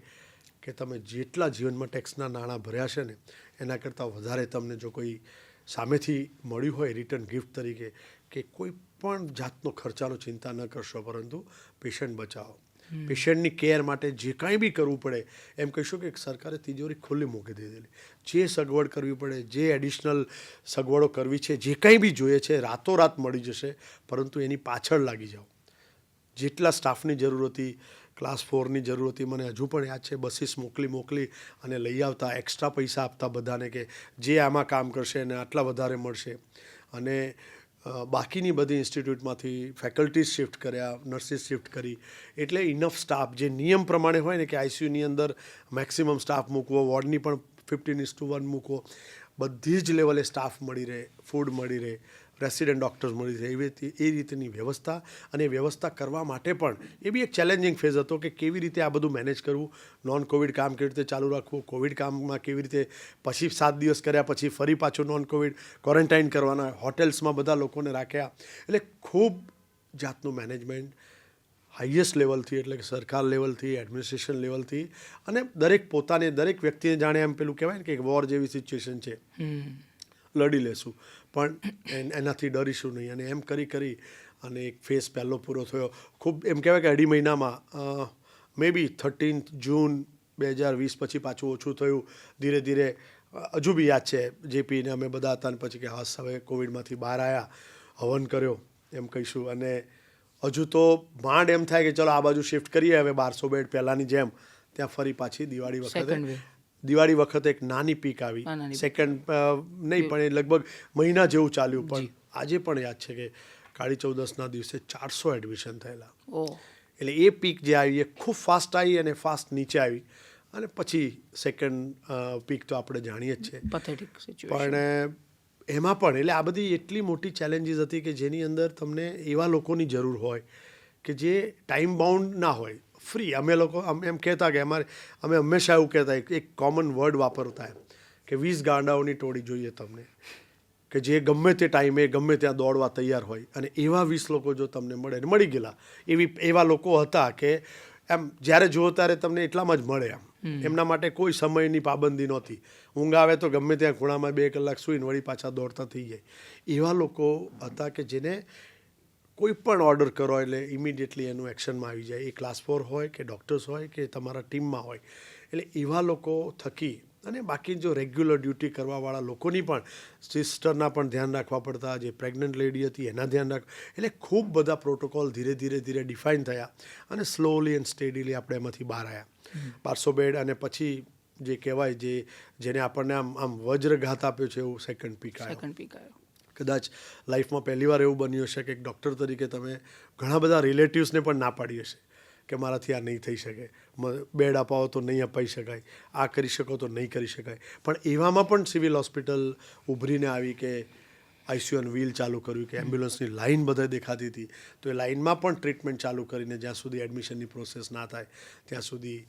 કે તમે જેટલા જીવનમાં ટેક્સના નાણાં ભર્યા છે ને એના કરતાં વધારે તમને જો કોઈ સામેથી મળ્યું હોય રિટર્ન ગિફ્ટ તરીકે, કે કોઈ પણ જાતનો ખર્ચાનો ચિંતા ન કરશો, પરંતુ પેશન્ટ બચાવો. પેશન્ટની કેર માટે જે કાંઈ બી કરવું પડે, એમ કહીશું કે સરકારે તિજોરી ખુલ્લી મૂકી દીધેલી. જે સગવડ કરવી પડે, જે એડિશનલ સગવડો કરવી છે, જે કાંઈ બી જોઈએ છે, રાતોરાત મળી જશે. પરંતુ એની પાછળ લાગી જાઓ. જેટલા સ્ટાફની જરૂર હતી, ક્લાસ 4ની જરૂર હતી, મને હજુ પણ યાદ છે, બસીસ મોકલી અને લઈ આવતા, એક્સ્ટ્રા પૈસા આપતા બધાને કે જે આમાં કામ કરશે એને આટલા વધારે મળશે. અને બાકીની બધી ઇન્સ્ટિટ્યૂટમાંથી ફેકલ્ટીઝ શિફ્ટ કર્યા, નર્સિસ શિફ્ટ કરી. એટલે ઇનફ સ્ટાફ, જે નિયમ પ્રમાણે હોય ને કે ICUની અંદર મેક્સિમમ સ્ટાફ મૂકવો, વોર્ડની પણ 15:1 મૂકવો, બધી જ લેવલે સ્ટાફ મળી રહે, ફૂડ મળી રહે, રેસિડેન્ટ ડૉક્ટર્સ મળી રહે, એ રીતની વ્યવસ્થા. અને વ્યવસ્થા કરવા માટે પણ એ બી એક ચેલેન્જિંગ ફેઝ હતો કે કેવી રીતે આ બધું મેનેજ કરવું, નોન કોવિડ કામ કેવી રીતે ચાલુ રાખવું, કોવિડ કામમાં કેવી રીતે, પછી 7 દિવસ કર્યા પછી ફરી પાછું નોન કોવિડ ક્વોરન્ટાઇન કરવાના, હોટેલ્સમાં બધા લોકોને રાખ્યા. એટલે ખૂબ જાતનું મેનેજમેન્ટ હાઈએસ્ટ લેવલથી, એટલે કે સરકાર લેવલથી, એડમિનિસ્ટ્રેશન લેવલથી. અને દરેક વ્યક્તિને જાણે એમ પેલું કહેવાય ને કે વોર જેવી સિચ્યુએશન છે, લડી લેશું પણ એનાથી ડરીશું નહીં. અને એમ કરી અને એક ફેઝ પહેલો પૂરો થયો. ખૂબ એમ કહેવાય કે 2.5 મહિનામાં મે બી 13 જૂન 2020 પછી પાછું ઓછું થયું ધીરે ધીરે. હજુ બી યાદ છે, JP ને અમે બધા હતા, ને પછી કે હા હવે કોવિડમાંથી બહાર આવ્યા, હવન કર્યો એમ કહીશું. અને હજુ તો માંડ એમ થાય કે ચલો આ બાજુ શિફ્ટ કરીએ હવે 1200 બેડ પહેલાંની જેમ. ત્યાં ફરી પાછી દિવાળી વખતે એક નાની પીક આવી. સેકન્ડ નહીં પણ એ લગભગ મહિના જેવું ચાલ્યું. પણ આજે પણ યાદ છે કે કાળી ચૌદસના દિવસે 400 એડમિશન થયેલા. એટલે એ પીક જે આવી એ ખૂબ ફાસ્ટ આવી અને ફાસ્ટ નીચે આવી. અને પછી સેકન્ડ પીક તો આપણે જાણીએ જ છે. પણ એમાં પણ એટલે આ બધી એટલી મોટી ચેલેન્જીસ હતી કે જેની અંદર તમને એવા લોકોની જરૂર હોય કે જે ટાઈમ બાઉન્ડ ના હોય, ફ્રી. અમે લોકો એમ કહેતા કે અમે હંમેશા એવું કહેતા, એક કોમન વર્ડ વાપરતા એમ કે 20 ગાંડાઓની ટોળી જોઈએ તમને, કે જે ગમે તે ટાઈમે ગમે ત્યાં દોડવા તૈયાર હોય. અને એવા 20 લોકો જો તમને મળે, ને મળી ગયેલા, એવા લોકો હતા કે એમ જ્યારે જુઓ ત્યારે તમને એટલામાં જ મળે. એમના માટે કોઈ સમયની પાબંદી નહોતી. ઊંઘ આવે તો ગમે ત્યાં ખૂણામાં 2 કલાક સૂઈને વળી પાછા દોડતા થઈ જાય. એવા લોકો હતા કે જેને કોઈ પણ ઓર્ડર કરો એટલે ઇમિડિયેટલી એનું એક્શનમાં આવી જાય. એ ક્લાસ 4 હોય કે ડૉક્ટર્સ હોય કે તમારા ટીમમાં હોય. એટલે એવા લોકો થકી અને બાકી જો રેગ્યુલર ડ્યુટી કરવાવાળા લોકોની પણ સિસ્ટરના પણ ધ્યાન રાખવા પડતા, જે પ્રેગ્નન્ટ લેડી હતી એના ધ્યાન રાખવા, એટલે ખૂબ બધા પ્રોટોકોલ ધીરે ધીરે ડિફાઇન થયા અને સ્લોલી એન્ડ સ્ટેડીલી આપણે એમાંથી બહાર આવ્યા. 1200 બેડ અને પછી જે કહેવાય જેને આપણને આમ વજ્રઘાત આપ્યો છે એવું સેકન્ડ પીક આવ્યો. કદાચ લાઈફમાં પહેલીવાર એવું બન્યું હશે કે એક ડૉક્ટર તરીકે તમે ઘણા બધા રિલેટિવ્સને પણ ના પાડી હશે કે મારાથી આ નહીં થઈ શકે, બેડ અપાવો તો નહીં અપાઈ શકાય, આ કરી શકો તો નહીં કરી શકાય. પણ એવામાં પણ સિવિલ હોસ્પિટલ ઉભરીને આવી કે આઈસીયુ અને વ્હીલ ચાલુ કર્યું, કે એમ્બ્યુલન્સની લાઇન બધા દેખાતી હતી તો એ લાઇનમાં પણ ટ્રીટમેન્ટ ચાલુ કરીને જ્યાં સુધી એડમિશનની પ્રોસેસ ના થાય ત્યાં સુધી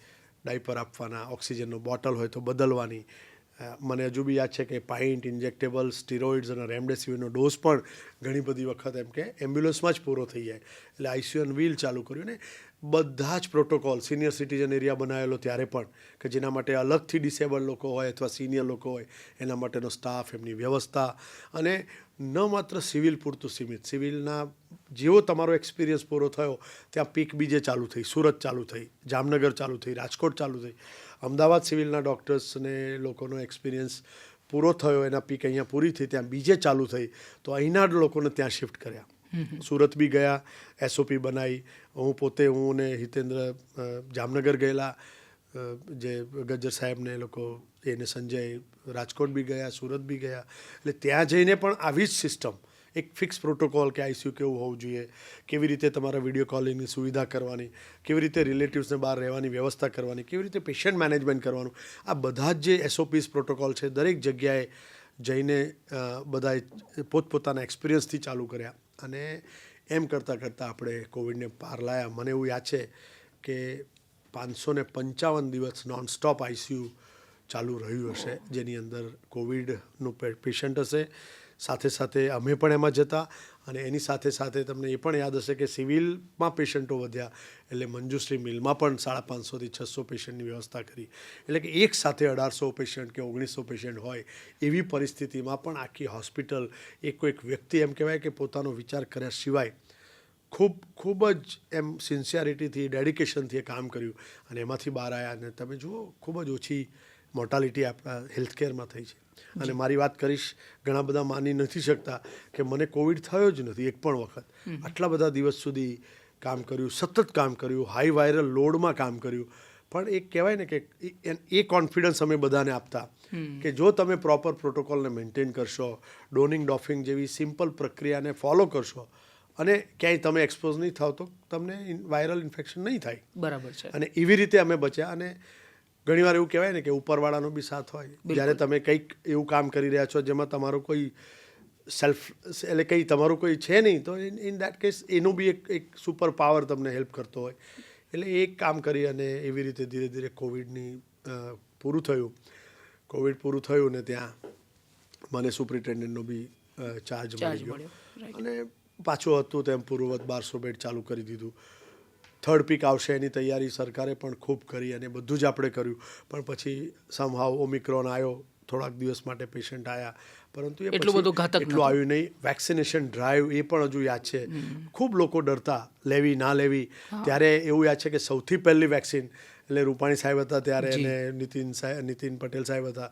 ડાયપર આપવાના, ઓક્સિજનનો બોટલ હોય તો બદલવાની. મને હજુ બી યાદ છે કે પાઇન્ટ, ઇન્જેક્ટેબલ, સ્ટીરોઇડ્સ અને રેમડેસિવિરનો ડોઝ પણ ઘણી બધી વખત એમ કે એમ્બ્યુલન્સમાં જ પૂરો થઈ જાય. એટલે આઈસીયુ અને વ્હીલ ચાલુ કર્યું ને બધા જ પ્રોટોકોલ સિનિયર સિટીઝન એરિયા બનાવેલો ત્યારે પણ કે જેના માટે અલગથી ડિસેબલ લોકો હોય અથવા સિનિયર લોકો હોય એના માટેનો સ્ટાફ, એમની વ્યવસ્થા, અને ન માત્ર સિવિલ પૂરતું સીમિત. સિવિલના જેવો તમારો એક્સપિરિયન્સ પૂરો થયો ત્યાં પીક બીજે ચાલુ થઈ, સુરત ચાલુ થઈ, જામનગર ચાલુ થઈ, રાજકોટ ચાલુ થઈ. અમદાવાદ સિવિલના ડૉક્ટર્સને લોકોનો એક્સપિરિયન્સ પૂરો થયો, એના પીક અહીંયા પૂરી થઈ, ત્યાં બીજે ચાલુ થઈ તો અહીંના જ લોકોને ત્યાં શિફ્ટ કર્યા. સુરત બી ગયા, એસઓપી બનાવી. હું ને હિતેન્દ્ર જામનગર ગયેલા, જે ગજ્જર સાહેબને એ લોકો, એને સંજય રાજકોટ બી ગયા, સુરત બી ગયા. એટલે ત્યાં જઈને પણ આવી જ સિસ્ટમ, એક ફિક્સ પ્રોટોકોલ કે આઈસીયુ કેવું હોવું જોઈએ, કેવી રીતે તમારા વિડીયો કોલિંગની સુવિધા કરવાની, કેવી રીતે રિલેટિવ્સને બહાર રહેવાની વ્યવસ્થા કરવાની, કેવી રીતે પેશન્ટ મેનેજમેન્ટ કરવાનું, આ બધા જ જે એસઓપીસ પ્રોટોકોલ છે દરેક જગ્યાએ જઈને બધાએ પોતપોતાના એક્સપિરિયન્સથી ચાલુ કર્યા. અને એમ કરતાં આપણે કોવિડને પાર લાયા. મને એવું યાદ છે કે 555 દિવસ નોનસ્ટોપ આઈસીયુ ચાલુ રહ્યું હશે, જેની અંદર કોવિડનું પેશન્ટ હશે, સાથે સાથે અમે પણ એમાં જતા, અને એની સાથે સાથે તમને એ પણ યાદ હશે કે સિવિલમાં પેશન્ટો વધ્યા એટલે મંજુશ્રી મિલમાં પણ 550 થી 600 પેશન્ટની વ્યવસ્થા કરી. એટલે કે એક સાથે 1800 પેશન્ટ કે 1900 પેશન્ટ હોય એવી પરિસ્થિતિમાં પણ આખી હોસ્પિટલ એક વ્યક્તિ એમ કહેવાય કે પોતાનો વિચાર કર્યા સિવાય ખૂબ જ એમ સિન્સિયરિટીથી, ડેડિકેશનથી એ કામ કર્યું અને એમાંથી બહાર આવ્યા. અને તમે જુઓ ખૂબ જ ઓછી મોર્ટાલિટી આપણા હેલ્થકેરમાં થઈ છે. અને મારી વાત કરીશ, ઘણા બધા માની નથી શકતા કે મને કોવિડ થયો જ નથી એક પણ વખત. આટલા બધા દિવસ સુધી કામ કર્યું, સતત કામ કર્યું, હાઈ વાયરલ લોડમાં કામ કર્યું. પણ એક કહેવાય ને કે એ કોન્ફિડન્સ અમે બધાને આપતા કે જો તમે પ્રોપર પ્રોટોકોલને મેન્ટેન કરશો, ડોનિંગ ડોફિંગ જેવી સિમ્પલ પ્રક્રિયાને ફોલો કરશો અને ક્યાંય તમે એક્સપોઝ નહીં થાવ તો તમને વાયરલ ઇન્ફેક્શન નહીં થાય. બરાબર છે. અને એવી રીતે અમે બચ્યા. અને ઘણીવાર એવું કહેવાય ને કે ઉપરવાળાનો બી સાથ હોય. જ્યારે તમે કંઈક એવું કામ કરી રહ્યા છો જેમાં તમારો કોઈ એટલે કંઈ તમારું કોઈ છે નહીં, તો ઇન દેટ કેસ એનું બી એક સુપર પાવર તમને હેલ્પ કરતો હોય. એટલે એક કામ કરી અને એવી રીતે ધીરે ધીરે પૂરું થયું ને ત્યાં મને સુપ્રિન્ટેન્ડન્ટનો બી ચાર્જ મળી ગયો. અને પાછું હતું તેમ પૂર્વવત 1200 બેડ ચાલુ કરી દીધું. થર્ડ પીક આવશે એની તૈયારી સરકારે પણ ખૂબ કરી અને બધું જ આપણે કર્યું. પણ પછી સમહાવ ઓમિક્રોન આવ્યો, થોડાક દિવસ માટે પેશન્ટ આવ્યા, પરંતુ એ એટલું આવ્યું નહીં. વેક્સિનેશન ડ્રાઈવ એ પણ હજુ યાદ છે, ખૂબ લોકો ડરતા લેવી ના લેવી. ત્યારે એવું યાદ છે કે સૌથી પહેલી વેક્સિન એટલે રૂપાણી સાહેબ હતા ત્યારે, અને નીતિન પટેલ સાહેબ હતા.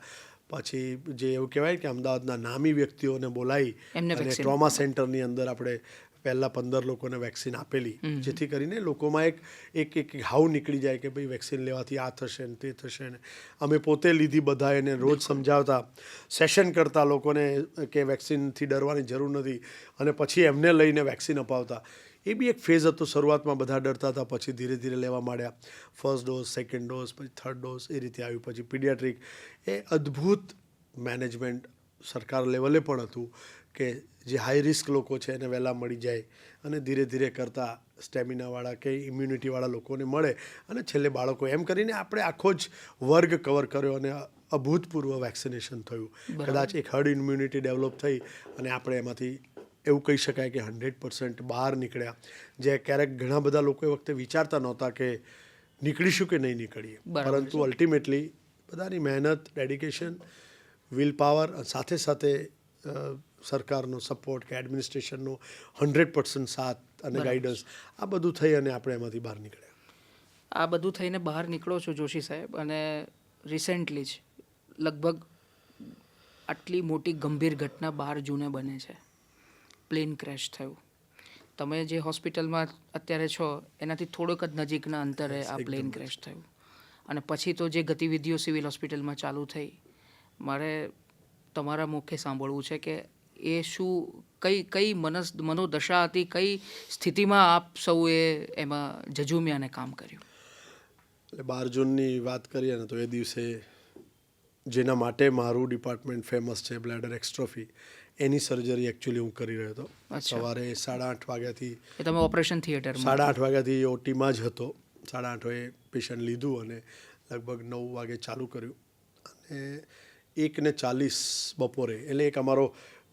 પછી જે એવું કહેવાય કે અમદાવાદના નામી વ્યક્તિઓને બોલાવી અને ટ્રોમા સેન્ટરની અંદર આપણે પહેલાં 15 લોકોને વેક્સિન આપેલી, જેથી કરીને લોકોમાં એક હાવ નીકળી જાય કે ભાઈ વેક્સિન લેવાથી આ થશે ને તે થશે ને. અમે પોતે લીધી બધાએ, એને રોજ સમજાવતા, સેશન કરતા લોકોને કે વેક્સિનથી ડરવાની જરૂર નથી, અને પછી એમને લઈને વેક્સિન અપાવતા. એ બી એક ફેઝ હતો. શરૂઆતમાં બધા ડરતા હતા, પછી ધીરે ધીરે લેવા માંડ્યા. ફર્સ્ટ ડોઝ, સેકન્ડ ડોઝ, પછી થર્ડ ડોઝ, એ રીતે આવ્યું. પછી પીડિયાટ્રિક, એ અદ્ભુત મેનેજમેન્ટ સરકાર લેવલે પણ હતું કે જે હાઈ રિસ્ક લોકો છે એને વહેલા મળી જાય, અને ધીરે ધીરે કરતાં સ્ટેમિનાવાળા કે ઇમ્યુનિટીવાળા લોકોને મળે, અને છેલ્લે બાળકો. એમ કરીને આપણે આખો જ વર્ગ કવર કર્યો અને અભૂતપૂર્વ વેક્સિનેશન થયું. કદાચ એક હર્ડ ઇમ્યુનિટી ડેવલપ થઈ અને આપણે એમાંથી એવું કહી શકાય કે 100% બહાર નીકળ્યા. જે ક્યારેક ઘણા બધા લોકો એ વખતે વિચારતા નહોતા કે નીકળીશું કે નહીં નીકળીએ, પરંતુ અલ્ટિમેટલી બધાની મહેનત, ડેડિકેશન, વિલ પાવર, સાથે સાથે સરકારનો સપોર્ટ કે એડમિનિસ્ટ્રેશનનો 100% સાથ અને ગાઈડન્સ, આ બધું થઈ અને આપણે એમાંથી બહાર નીકળ્યા. આ બધું થઈને બહાર નીકળો છો જોશી સાહેબ, અને રિસેન્ટલી જ લગભગ આટલી મોટી ગંભીર ઘટના 12 જૂને બને છે, પ્લેન ક્રેશ થયું. તમે જે હોસ્પિટલમાં અત્યારે છો એનાથી થોડુંક જ નજીકના અંતરે આ પ્લેન ક્રેશ થયું, અને પછી તો જે ગતિવિધિઓ સિવિલ હોસ્પિટલમાં ચાલુ થઈ, મારે તમારા મુખે સાંભળવું છે કે એ શું કઈ મનોદશા હતી, કઈ સ્થિતિમાં આપ સૌએ એમાં ઝઝૂમ્યા અને કામ કર્યું? એટલે 12 જૂનની વાત કરીએ ને તો એ દિવસે જેના માટે મારું ડિપાર્ટમેન્ટ ફેમસ છે, બ્લેડર એક્સ્ટ્રોફી, એની સર્જરી એકચ્યુઅલી હું કરી રહ્યો હતો. સવારે 8:30 વાગ્યાથી તમે ઓપરેશન થિયેટર 8:30 વાગ્યાથી ઓટીમાં જ હતો. 8:30 પેશન્ટ લીધું અને લગભગ 9 વાગે ચાલુ કર્યું, અને 1:40 બપોરે, એટલે એક અમારો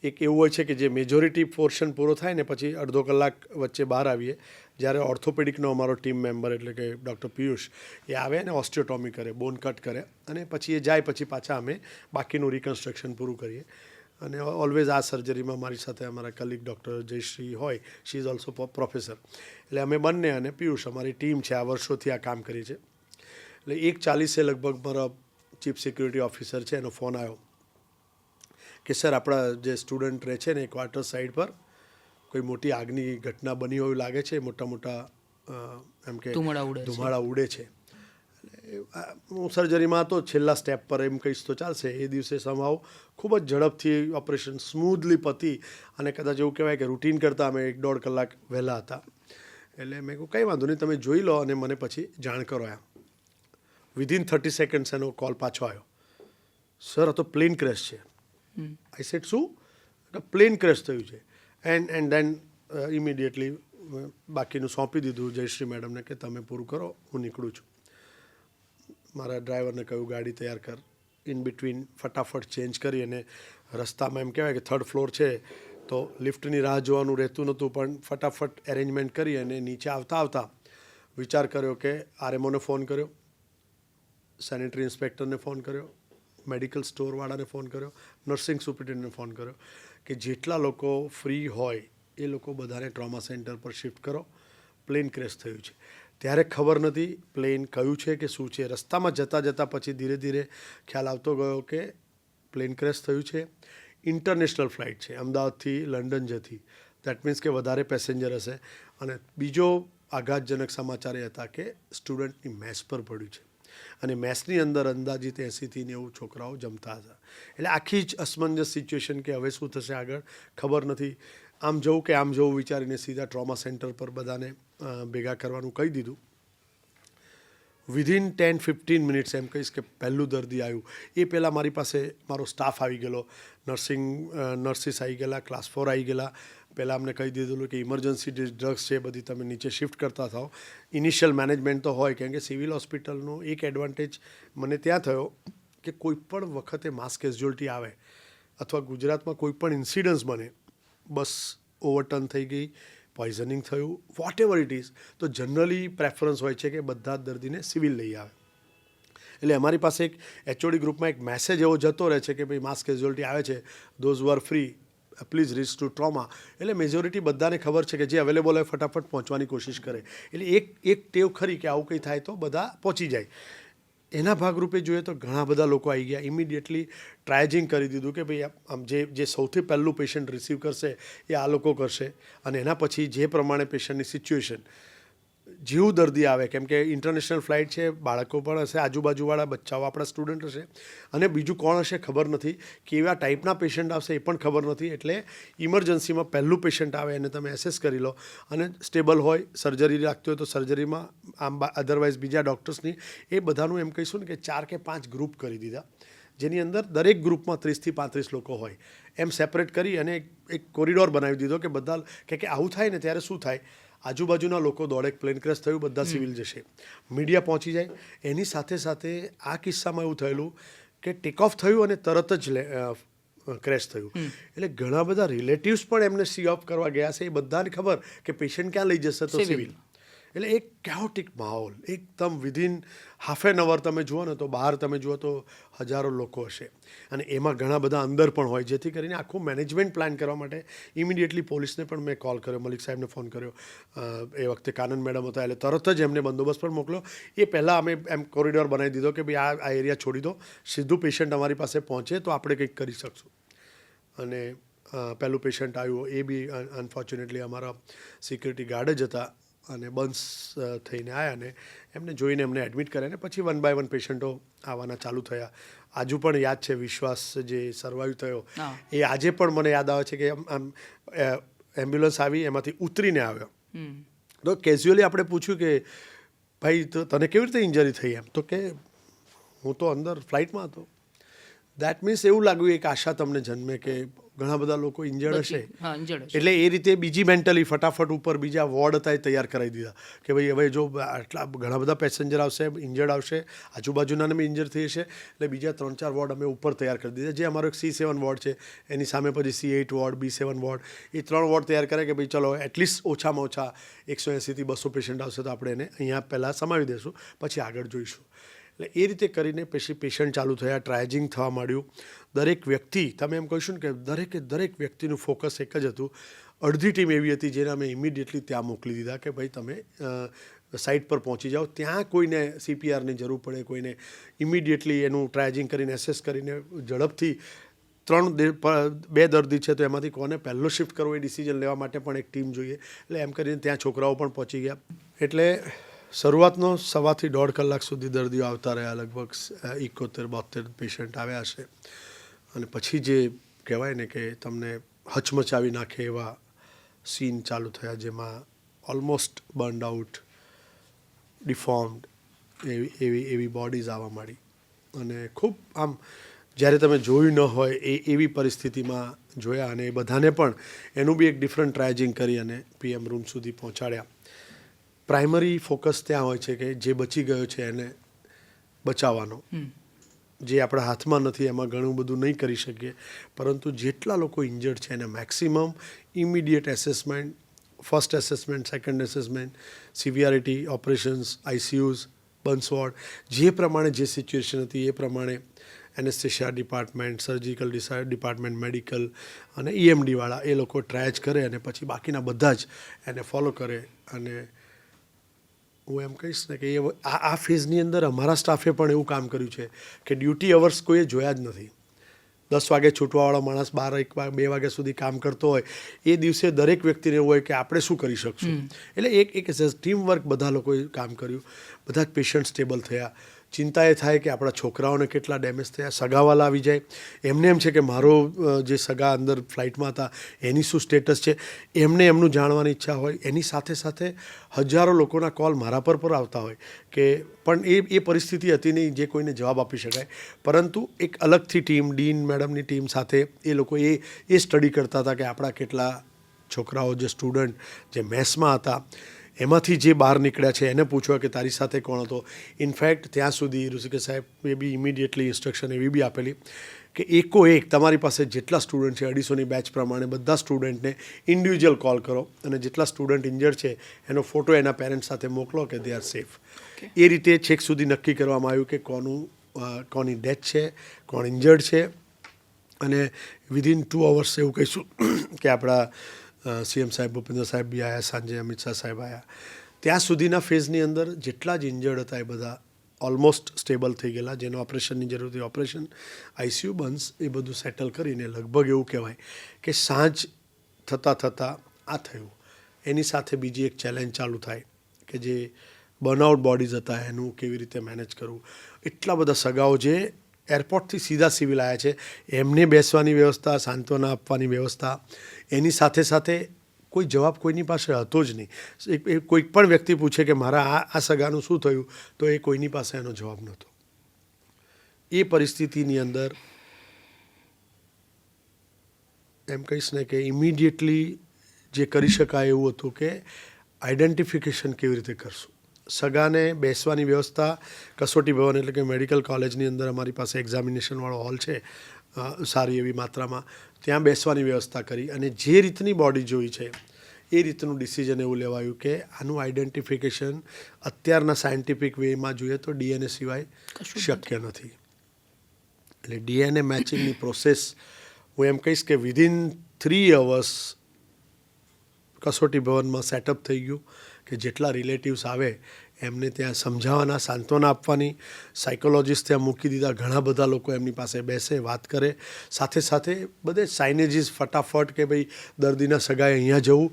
એક એવું હોય છે કે જે મેજોરિટી પોર્શન પૂરો થાય ને પછી અડધો કલાક વચ્ચે બહાર આવીએ, જ્યારે ઓર્થોપેડિકનો અમારો ટીમ મેમ્બર એટલે કે ડૉક્ટર પિયુષ એ આવે અને ઓસ્ટિયોટોમી કરે, બોન કટ કરે, અને પછી એ જાય, પછી પાછા અમે બાકીનું રિકન્સ્ટ્રક્શન પૂરું કરીએ. અને ઓલવેઝ આ સર્જરીમાં મારી સાથે અમારા કલીગ ડૉક્ટર જયશ્રી હોય, શી ઇઝ ઓલ્સો પ્રોફેસર. એટલે અમે બંને અને પિયુષ અમારી ટીમ છે, આ વર્ષોથી આ કામ કરી છે. એટલે 1:40 લગભગ મારા ચીફ સિક્યુરિટી ઓફિસર છે, એનો ફોન આવ્યો કે સર, આપણા જે સ્ટુડન્ટ રહે છે ને ક્વાર્ટર સાઇડ પર કોઈ મોટી આગની ઘટના બની હોય લાગે છે, મોટા એમ કે ધુમાડા ઉડે છે. હું સર્જરીમાં હતો, છેલ્લા સ્ટેપ પર એમ કહીશ તો ચાલશે. એ દિવસે સમાવ ખૂબ જ ઝડપથી ઓપરેશન સ્મૂધલી પતી, અને કદાચ એવું કહેવાય કે રૂટીન કરતાં અમે 1-1.5 કલાક વહેલા હતા. એટલે મેં કહ્યું કંઈ વાંધો નહીં, તમે જોઈ લો અને મને પછી જાણ કરો. એમ વિધિન 30 સેકન્ડ્સ એનો કોલ પાછો આવ્યો, સર આ તો પ્લેન ક્રેશ છે. આઈ સેડ શું? પ્લેન ક્રેશ થયું છે. એન્ડ દેન ઇમિડિયેટલી બાકીનું સોંપી દીધું જયશ્રી મેડમને કે તમે પૂરું કરો, હું નીકળું છું. મારા ડ્રાઈવરને કહ્યું ગાડી તૈયાર કર. ઇન બિટવીન ફટાફટ ચેન્જ કરી, અને રસ્તામાં એમ કહેવાય કે 3rd ફ્લોર છે તો લિફ્ટની રાહ જોવાનું રહેતું નહોતું, પણ ફટાફટ એરેન્જમેન્ટ કરી અને નીચે આવતા વિચાર કર્યો કે આરએમઓને ફોન કર્યો, સેનેટરી ઇન્સ્પેક્ટરને ફોન કર્યો, મેડિકલ સ્ટોરવાળાને ફોન કર્યો, નર્સિંગ સુપ્રિન્ટેન્ડન્ટને ફોન કર્યો કે જેટલા લોકો ફ્રી હોય એ લોકો બધાને ટ્રોમા સેન્ટર પર શિફ્ટ કરો, પ્લેન ક્રેશ થયું છે. ત્યારે ખબર નથી પ્લેન કયું છે કે શું છે. રસ્તામાં જતાં પછી ધીરે ધીરે ખ્યાલ આવતો ગયો કે પ્લેન ક્રેશ થયું છે. ઇન્ટરનેશનલ ફ્લાઇટ છે, અમદાવાદથી લંડન જતી. દેટ મીન્સ કે વધારે પેસેન્જર હશે. અને બીજો આઘાતજનક સમાચાર એ હતા કે સ્ટુડન્ટની મેસ પર પડ્યું છે, અને મેસની અંદર અંદાજિત 80થી 90 છોકરાઓ જમતા હતા. એટલે આખી જ અસમંજસ સિચ્યુએશન કે હવે શું થશે આગળ ખબર નથી. આમ જવું કે આમ જવું વિચારીને સીધા ટ્રોમા સેન્ટર પર બધાને ભેગા કરવાનું કહી દીધું. વિધિન 10-15 મિનિટ્સ એમ કહીશ કે પહેલું દર્દી આવ્યું. એ પહેલાં મારી પાસે મારો સ્ટાફ આવી ગયેલો, નર્સિસ આવી ગયેલા, ક્લાસ 4 આવી ગયેલા. પહેલાં અમને કહી દીધેલું કે ઇમરજન્સી ડ્રગ્સ છે બધી તમે નીચે શિફ્ટ કરતા થાઓ. ઇનિશિયલ મેનેજમેન્ટ તો હોય, કેમ કે સિવિલ હોસ્પિટલનો એક એડવાન્ટેજ મને ત્યાં થયો કે કોઈ પણ વખતે માસ કેઝ્યુઅલ્ટી આવે અથવા ગુજરાતમાં કોઈ પણ ઇન્સિડન્સ બને, બસ ઓવરટર્ન થઈ ગઈ, પોઈઝનિંગ થયું, વોટ એવર ઇટ ઇઝ, તો જનરલી પ્રેફરન્સ હોય છે કે બધા જ દર્દીને સિવિલ લઈ આવે. એટલે અમારી પાસે એક HOD ગ્રુપમાં એક મેસેજ એવો જતો રહે છે કે ભાઈ માસ કેઝ્યુઅલ્ટી આવે છે, those were free please reach to trauma. એટલે મેજોરિટી બધાને ખબર છે કે જે અવેલેબલ હોય ફટાફટ પહોંચવાની કોશિશ કરે. એટલે એક ટેવ ખરી કે આવું કંઈ થાય તો બધા પહોંચી જાય. એના ભાગરૂપે જોઈએ તો ઘણા બધા લોકો આવી ગયા. ઇમિડિયેટલી ટ્રાયજિંગ કરી દીધું કે ભાઈ આમ જે સૌથી પહેલું પેશન્ટ રિસીવ કરશે એ આ લોકો કરશે, અને એના પછી જે પ્રમાણે પેશન્ટની સિચ્યુએશન, જેવું દર્દી આવે, કેમ કે ઇન્ટરનેશનલ ફ્લાઇટ છે, બાળકો પણ હશે, આજુબાજુવાળા બચ્ચાઓ આપણા સ્ટુડન્ટ હશે, અને બીજું કોણ હશે ખબર નથી, કેવા ટાઈપના પેશન્ટ આવશે એ પણ ખબર નથી. એટલે ઇમરજન્સીમાં પહેલું પેશન્ટ આવે એને તમે એસેસ કરી લો, અને સ્ટેબલ હોય, સર્જરી લાગતી હોય તો સર્જરીમાં, આમ અધરવાઇઝ બીજા ડૉક્ટર્સની એ બધાનું એમ કહીશું ને કે 4 કે 5 ગ્રુપ કરી દીધા, જેની અંદર દરેક ગ્રુપમાં 30થી 35 લોકો હોય. એમ સેપરેટ કરી અને એક કોરિડોર બનાવી દીધો કે બધા કે આવું થાય ને ત્યારે શું થાય, આજુબાજુના લોકો દોડે, પ્લેન ક્રેશ થયું, બધા સિવિલ જશે, મીડિયા પહોંચી જાય. એની સાથે સાથે આ કિસ્સામાં એવું થયેલું કે ટેક ઓફ થયું અને તરત જ ક્રેશ થયું. એટલે ઘણા બધા રિલેટિવ્સ પણ એમને સી ઓફ કરવા ગયા છે. એ બધાને ખબર કે પેશન્ટ ક્યાં લઈ જશે તો સિવિલ. એટલે એક કેઓટિક માહોલ એકદમ વિધિન હાફ એન અવર તમે જુઓ ને તો બહાર તમે જુઓ તો હજારો લોકો હશે અને એમાં ઘણા બધા અંદર પણ હોય, જેથી કરીને આખું મેનેજમેન્ટ પ્લાન કરવા માટે ઇમિડિયેટલી પોલીસને પણ મેં કોલ કર્યો, મલિક સાહેબને ફોન કર્યો. એ વખતે કાનન મેડમ હતા એટલે તરત જ એમને બંદોબસ્ત પણ મોકલ્યો. એ પહેલાં અમે એમ કોરિડોર બનાવી દીધો કે ભાઈ આ એરિયા છોડી દો, સીધું પેશન્ટ અમારી પાસે પહોંચે તો આપણે કંઈક કરી શકશું. અને પહેલું પેશન્ટ આવ્યું એ બી અનફોર્ચ્યુનેટલી અમારા સિક્યુરિટી ગાર્ડ જ હતા અને બંસ થઈને આવ્યા ને એમને જોઈને એમને એડમિટ કર્યા ને પછી 1 by 1 પેશન્ટો આવવાના ચાલુ થયા. આજુ પણ યાદ છે વિશ્વાસ જે સર્વાઈવ થયો એ આજે પણ મને યાદ આવે છે કે આમ એમ્બ્યુલન્સ આવી એમાંથી ઉતરીને આવ્યો તો કેઝ્યુઅલી આપણે પૂછ્યું કે ભાઈ તો તને કેવી રીતે ઇન્જરી થઈ એમ, તો કે હું તો અંદર ફ્લાઇટમાં હતો. દેટ મીન્સ એવું લાગ્યું એક આશા તમને જન્મે કે ઘણા બધા લોકો ઇન્જર્ડ હશે એટલે એ રીતે બીજી મેન્ટલી ફટાફટ ઉપર બીજા વોર્ડ હતા એ તૈયાર કરાવી દીધા કે ભાઈ હવે જો આટલા ઘણા બધા પેસેન્જર આવશે, ઇન્જર્ડ આવશે, આજુબાજુનાને બી ઇન્જર થઈ હશે એટલે બીજા 3-4 વોર્ડ અમે ઉપર તૈયાર કરી દીધા. જે અમારો એક C7 વોર્ડ છે એની સામે પછી C8 વોર્ડ, B7 વોર્ડ, એ 3 વોર્ડ તૈયાર કરે કે ભાઈ ચલો એટલીસ્ટ ઓછામાં ઓછા 180 થી 200 પેશન્ટ આવશે તો આપણે એને અહીંયા પહેલાં સમાવી દઈશું, પછી આગળ જોઈશું. એટલે એ રીતે કરીને પછી પેશન્ટ ચાલુ થયા, ટ્રાયજિંગ થવા માંડ્યું. દરેક વ્યક્તિ તમે એમ કહીશું ને કે દરેક વ્યક્તિનું ફોકસ એક જ હતું. અડધી ટીમ એવી હતી જેને અમે ઇમિડિયેટલી ત્યાં મોકલી દીધા કે ભાઈ તમે સાઇટ પર પહોંચી જાઓ, ત્યાં કોઈને CPRની જરૂર પડે, કોઈને ઇમિડિયેટલી એનું ટ્રાયજિંગ કરીને એસેસ કરીને ઝડપથી 2 દર્દી છે તો એમાંથી કોને પહેલો શિફ્ટ કરવો એ ડિસિઝન લેવા માટે પણ એક ટીમ જોઈએ. એટલે એમ કરીને ત્યાં છોકરાઓ પણ પહોંચી ગયા. એટલે શરૂઆતનો 1.5 થી 1.5 કલાક સુધી દર્દીઓ આવતા રહ્યા, લગભગ 71-72 પેશન્ટ આવ્યા હશે. અને પછી જે કહેવાય ને કે તમને હચમચાવી નાખે એવા સીન ચાલુ થયા જેમાં ઓલમોસ્ટ બર્ન્ડ આઉટ, ડિફોર્મ્ડ એવી બોડીઝ આવવા માંડી અને ખૂબ આમ જ્યારે તમે જોયું ન હોય એવી પરિસ્થિતિમાં જોયા અને એ બધાને પણ એનું બી એક ડિફરન્ટ ટ્રાયજિંગ કરી અને PM રૂમ સુધી પહોંચાડ્યા. પ્રાઇમરી ફોકસ ત્યાં હોય છે કે જે બચી ગયો છે એને બચાવવાનો. જે આપણા હાથમાં નથી એમાં ઘણું બધું નહીં કરી શકીએ, પરંતુ જેટલા લોકો ઇન્જર્ડ છે એને maximum immediate assessment, first assessment, second assessment, severity, operations, ICUs, burns ward, જે પ્રમાણે જે સિચ્યુએશન હતી એ પ્રમાણે anaesthesia department, surgical department, medical અને EMDવાળા એ લોકો ટ્રાયજ કરે અને પછી બાકીના બધા જ એને ફોલો કરે. અને હું એમ કહીશ ને કે આ ફેઝની અંદર અમારા સ્ટાફે પણ એવું કામ કર્યું છે કે ડ્યુટી અવર્સ કોઈએ જોયા જ નથી. 10 વાગે છૂટવાવાળો માણસ 2 વાગ્યા સુધી કામ કરતો હોય એ દિવસે દરેક વ્યક્તિને એવું હોય કે આપણે શું કરી શકશું. એટલે એક ટીમ વર્ક બધા લોકોએ કામ કર્યું. બધા જ પેશન્ટ સ્ટેબલ થયા. ચિંતા એ થાય કે આપણા છોકરાઓને કેટલા ડેમેજ થયા. સગાવાલા આવી જાય, એમને એમ છે કે મારો જે સગા અંદર ફ્લાઇટમાં હતા એની શું સ્ટેટસ છે, એમને એમનું જાણવાની ઈચ્છા હોય. એની સાથે સાથે હજારો લોકોના કોલ મારા પર આવતા હોય કે પણ એ પરિસ્થિતિ હતી નહીં જે કોઈને જવાબ આપી શકાય. પરંતુ એક અલગથી ટીમ, ડીન મેડમની ટીમ સાથે એ લોકો એ સ્ટડી કરતા હતા કે આપણા કેટલા છોકરાઓ જે સ્ટુડન્ટ જે મેસમાં હતા એમાંથી જે બહાર નીકળ્યા છે એને પૂછવા કે તારી સાથે કોણ હતો. ઇનફેક્ટ ત્યાં સુધી ઋષિકેશ સાહેબે બી ઇમિડિયેટલી ઇન્સ્ટ્રક્શન એવી બી આપેલી કે એક તમારી પાસે જેટલા સ્ટુડન્ટ છે 250ની બેચ પ્રમાણે બધા સ્ટુડન્ટને ઇન્ડિવિજ્યુઅલ કોલ કરો અને જેટલા સ્ટુડન્ટ ઇન્જર્ડ છે એનો ફોટો એના પેરેન્ટ્સ સાથે મોકલો કે દે આર સેફ. એ રીતે છેક સુધી નક્કી કરવામાં આવ્યું કે કોની ડેથ છે, કોણ ઇન્જર્ડ છે. અને વિધિન 2 અવર્સ એવું કહીશું કે આપણા CM સાહેબ, ભૂપેન્દ્ર સાહેબ બી આવ્યા, સાંજે અમિત શાહ સાહેબ આવ્યા. ત્યાં સુધીના ફેઝની અંદર જેટલા જ ઇન્જર્ડ હતા એ બધા ઓલમોસ્ટ સ્ટેબલ થઈ ગયેલા. જેનો ઓપરેશનની જરૂર હતી ઓપરેશન, ICU, બર્ન્સ એ બધું સેટલ કરીને લગભગ એવું કહેવાય કે સાંજ થતાં આ થયું. એની સાથે બીજી એક ચેલેન્જ ચાલુ થાય કે જે બર્નઆઉટ બોડીઝ હતા એનું કેવી રીતે મેનેજ કરવું. એટલા બધા સગાઓ જે એરપોર્ટથી સીધા સિવિલ આવ્યા છે એમને બેસવાની વ્યવસ્થા, સાંત્વના આપવાની વ્યવસ્થા, એની સાથે સાથે કોઈ જવાબ કોઈની પાસે હતો જ નહીં. કોઈ પણ વ્યક્તિ પૂછે કે મારા આ સગાનું શું થયું તો એ કોઈની પાસે એનો જવાબ નહોતો. એ પરિસ્થિતિની અંદર એમ કહીશ ને કે ઇમિડિયેટલી જે કરી શકાય એવું હતું કે આઈડેન્ટિફિકેશન કેવી રીતે કરશું. સગાને બેસવાની વ્યવસ્થા કસોટી ભવન એટલે કે મેડિકલ કોલેજની અંદર અમારી પાસે એક્ઝામિનેશનવાળો હોલ છે સારી એવી માત્રામાં, ત્યાં બેસવાની વ્યવસ્થા કરી અને જે રીતની બોડી જોઈ છે એ રીતનું ડિસિઝન એવું લેવાયું કે આનું આઈડેન્ટિફિકેશન અત્યારના સાયન્ટિફિક વેમાં જોઈએ તો ડીએનએ સિવાય શક્ય નથી. એટલે ડીએનએ મેચિંગની પ્રોસેસ હું એમ કહીશ કે વિધિન 3 અવર્સ કસોટી ભવનમાં સેટઅપ થઈ ગયું કે જેટલા રિલેટિવ્સ આવે એમને ત્યાં સમજાવવાના, સાંત્વના આપવાની, સાયકોલોજીસ્ટ ત્યાં મૂકી દીધા, ઘણા બધા લોકો એમની પાસે બેસે, વાત કરે, સાથે સાથે બધે સાઇનેજીસ ફટાફટ કે ભાઈ દર્દીના સગાએ અહીંયા જવું.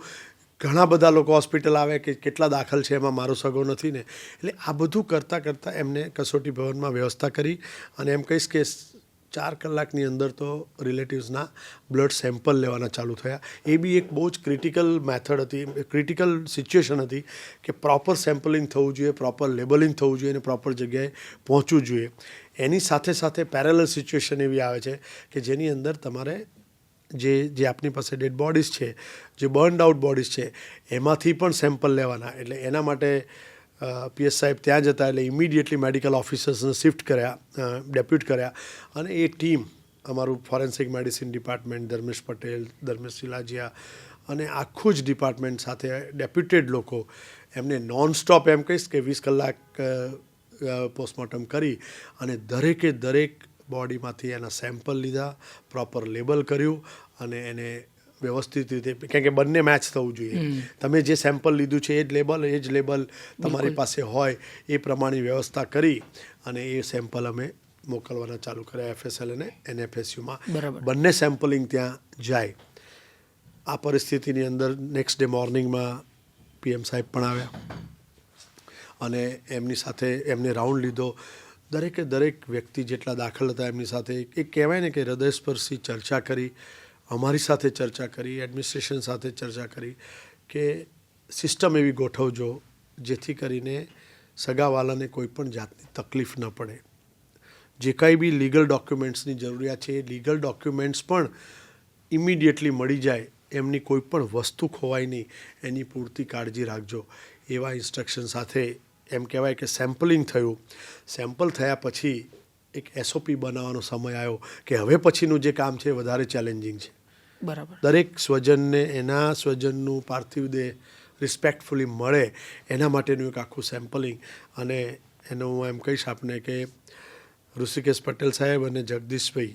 ઘણા બધા લોકો હોસ્પિટલ આવે કે કેટલા દાખલ છે એમાં મારો સગો નથી ને, એટલે આ બધું કરતાં એમને કસોટી ભવનમાં વ્યવસ્થા કરી અને એમ કહીશ કે 4 કલાકની અંદર તો રિલેટિવ્સના બ્લડ સેમ્પલ લેવાના ચાલુ થયા. એ બી એક બહુ જ ક્રિટિકલ મેથડ હતી, ક્રિટિકલ સિચ્યુએશન હતી કે પ્રોપર સેમ્પલિંગ થવું જોઈએ, પ્રોપર લેબલિંગ થવું જોઈએ અને પ્રોપર જગ્યાએ પહોંચવું જોઈએ. એની સાથે સાથે પેરેલલ સિચ્યુએશન એવી આવે છે કે જેની અંદર તમારે જે આપણી પાસે ડેડ બોડીઝ છે, જે બર્ન્ડ આઉટ બોડીઝ છે, એમાંથી પણ સેમ્પલ લેવાના. એટલે એના માટે પીએસ સાહેબ ત્યાં જતા એટલે ઇમિડિયેટલી મેડિકલ ઓફિસર્સને શિફ્ટ કર્યા, ડેપ્યુટ કર્યા અને એ ટીમ અમારું forensic medicine department, Dharmesh Patel, Dharmesh Silajiya અને આખું જ ડિપાર્ટમેન્ટ સાથે ડેપ્યુટેડ લોકો એમને નોનસ્ટોપ એમ કહીશ કે 20 કલાક પોસ્ટમોર્ટમ કરી અને દરેક બોડીમાંથી એના સેમ્પલ લીધા, પ્રોપર લેબલ કર્યું અને એને વ્યવસ્થિત રીતે, કારણ કે બંને મેચ થવું જોઈએ. તમે જે સેમ્પલ લીધું છે એ જ લેબલ તમારી પાસે હોય એ પ્રમાણે વ્યવસ્થા કરી અને એ સેમ્પલ અમે મોકલવાના ચાલુ કર્યા FSL અને NFSUમાં. બંને સેમ્પલિંગ ત્યાં જાય. આ પરિસ્થિતિની અંદર નેક્સ્ટ ડે મોર્નિંગમાં PM સાહેબ પણ આવ્યા અને એમની સાથે એમને રાઉન્ડ લીધો. દરેક વ્યક્તિ જેટલા દાખલ હતા એમની સાથે એક કહેવાય ને કે હૃદયસ્પર્શી ચર્ચા કરી, અમારી સાથે ચર્ચા કરી, એડમિનિસ્ટ્રેશન સાથે ચર્ચા કરી કે સિસ્ટમ એવી ગોઠવજો જેથી કરીને સગાવાલાને કોઈ પણ જાતની તકલીફ ન પડે. જે કાંઈ બી લીગલ ડોક્યુમેન્ટ્સની જરૂરિયાત છે એ લીગલ ડોક્યુમેન્ટ્સ પણ ઇમિડિયેટલી મળી જાય, એમની કોઈ પણ વસ્તુ ખોવાય નહીં એની પૂરતી કાળજી રાખજો. એવા ઇન્સ્ટ્રક્શન સાથે એમ કહેવાય કે સેમ્પલિંગ થયું. સેમ્પલ થયા પછી એક SOP બનાવવાનો સમય આવ્યો કે હવે પછીનું જે કામ છે એ વધારે ચેલેન્જિંગ છે. બરાબર. દરેક સ્વજનને એના સ્વજનનું પાર્થિવ દેહ રિસ્પેક્ટફુલી મળે એના માટેનું એક આખું સેમ્પલિંગ. અને એનું હું એમ કહીશ આપને કે ઋષિકેશ પટેલ સાહેબ અને જગદીશભાઈ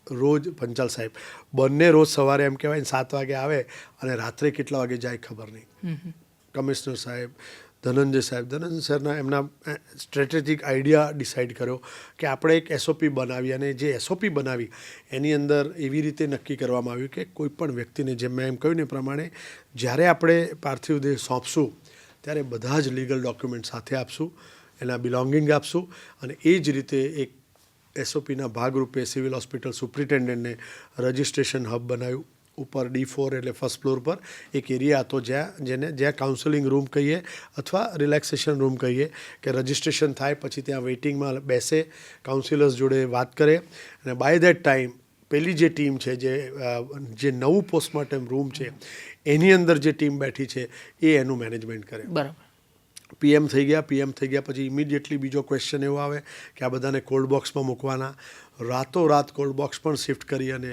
રોજ, પંચાલ સાહેબ બંને રોજ સવારે એમ કહેવાય ને 7 વાગે આવે અને રાત્રે કેટલા વાગે જાય ખબર નહીં. કમિશનર સાહેબ, ધનંજય સરના એમના સ્ટ્રેટેજિક આઈડિયા ડિસાઇડ કર્યો કે આપણે એક SOP બનાવી અને જે SOP બનાવી એની અંદર એવી રીતે નક્કી કરવામાં આવ્યું કે કોઈ પણ વ્યક્તિને, જેમ મેં એમ કહ્યું ને એ પ્રમાણે, જ્યારે આપણે પાર્થિવ દેહ સોંપશું ત્યારે બધા જ લીગલ ડોક્યુમેન્ટ સાથે આપશું, એના બિલોંગિંગ આપશું અને એ જ રીતે એક SOPના ભાગરૂપે સિવિલ હોસ્પિટલ સુપ્રિન્ટેન્ડન્ટને રજિસ્ટ્રેશન હબ બનાવ્યું. ઉપર D4 એટલે ફર્સ્ટ ફ્લોર પર એક એરિયા હતો જ્યાં કાઉન્સેલિંગ રૂમ કહીએ અથવા રિલેક્સેશન રૂમ કહીએ કે રજિસ્ટ્રેશન થાય પછી ત્યાં વેઇટિંગમાં બેસે, કાઉન્સિલર્સ જોડે વાત કરે અને બાય ધેટ ટાઈમ પેલી જે ટીમ છે, જે નવું પોસ્ટમોર્ટમ રૂમ છે એની અંદર જે ટીમ બેઠી છે એ એનું મેનેજમેન્ટ કરે. બરાબર. PM થઈ ગયા પછી ઇમિડિયેટલી બીજો ક્વેશ્ચન એવો આવે કે આ બધાને કોલ્ડ બોક્સમાં મૂકવાના. રાતોરાત કોલ્ડ બોક્સ પણ શિફ્ટ કરી અને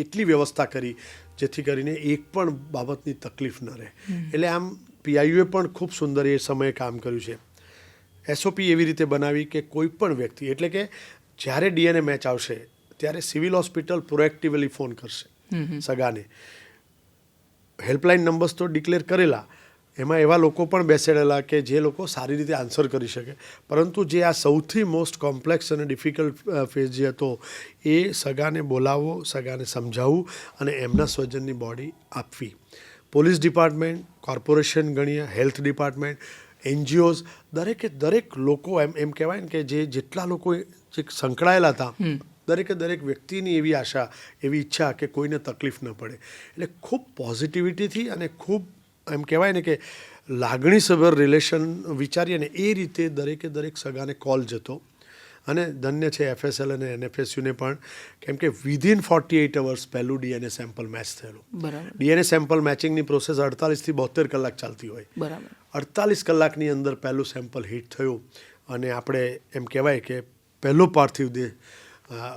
એટલી વ્યવસ્થા કરી જેથી કરીને એક પણ બાબતની તકલીફ ન રહે. એટલે આમ PIUએ પણ ખૂબ સુંદર એ સમયે કામ કર્યું છે. SOP એવી રીતે બનાવી કે કોઈ પણ વ્યક્તિ, એટલે કે જ્યારે DNA મેચ આવશે ત્યારે સિવિલ હોસ્પિટલ પ્રોએક્ટિવલી ફોન કરશે સગાને. હેલ્પલાઇન નંબર્સ તો ડિક્લેર કરેલા, એમાં એવા લોકો પણ બેસેડેલા કે જે લોકો સારી રીતે આન્સર કરી શકે, પરંતુ જે આ સૌથી મોસ્ટ કોમ્પ્લેક્સ અને ડિફિકલ્ટ ફેઝ જે હતો એ સગાને બોલાવવો, સગાને સમજાવવું અને એમના સ્વજનની બોડી આપવી. પોલીસ ડિપાર્ટમેન્ટ, કોર્પોરેશન ગણીએ, હેલ્થ ડિપાર્ટમેન્ટ, NGOs, દરેક લોકો એમ કહેવાય ને કે જેટલા લોકો જે સંકળાયેલા હતા દરેક વ્યક્તિની એવી આશા, એવી ઈચ્છા કે કોઈને તકલીફ ન પડે. એટલે ખૂબ પોઝિટિવિટીથી અને ખૂબ એમ કહેવાય ને કે લાગણીસભર રિલેશન વિચારીએ ને એ રીતે દરેક સગાને કોલ જતો. અને ધન્ય છે FSL અને NFSUને પણ, કેમ કે વિધિન 48 અવર્સ પહેલું DNA સેમ્પલ મેચ થયેલું. બરાબર. DNA સેમ્પલ મેચિંગની પ્રોસેસ 48 થી 72 કલાક ચાલતી હોય. બરાબર. 48 કલાકની અંદર પહેલું સેમ્પલ હિટ થયું અને આપણે એમ કહેવાય કે પહેલો પાર્થિવ દેહ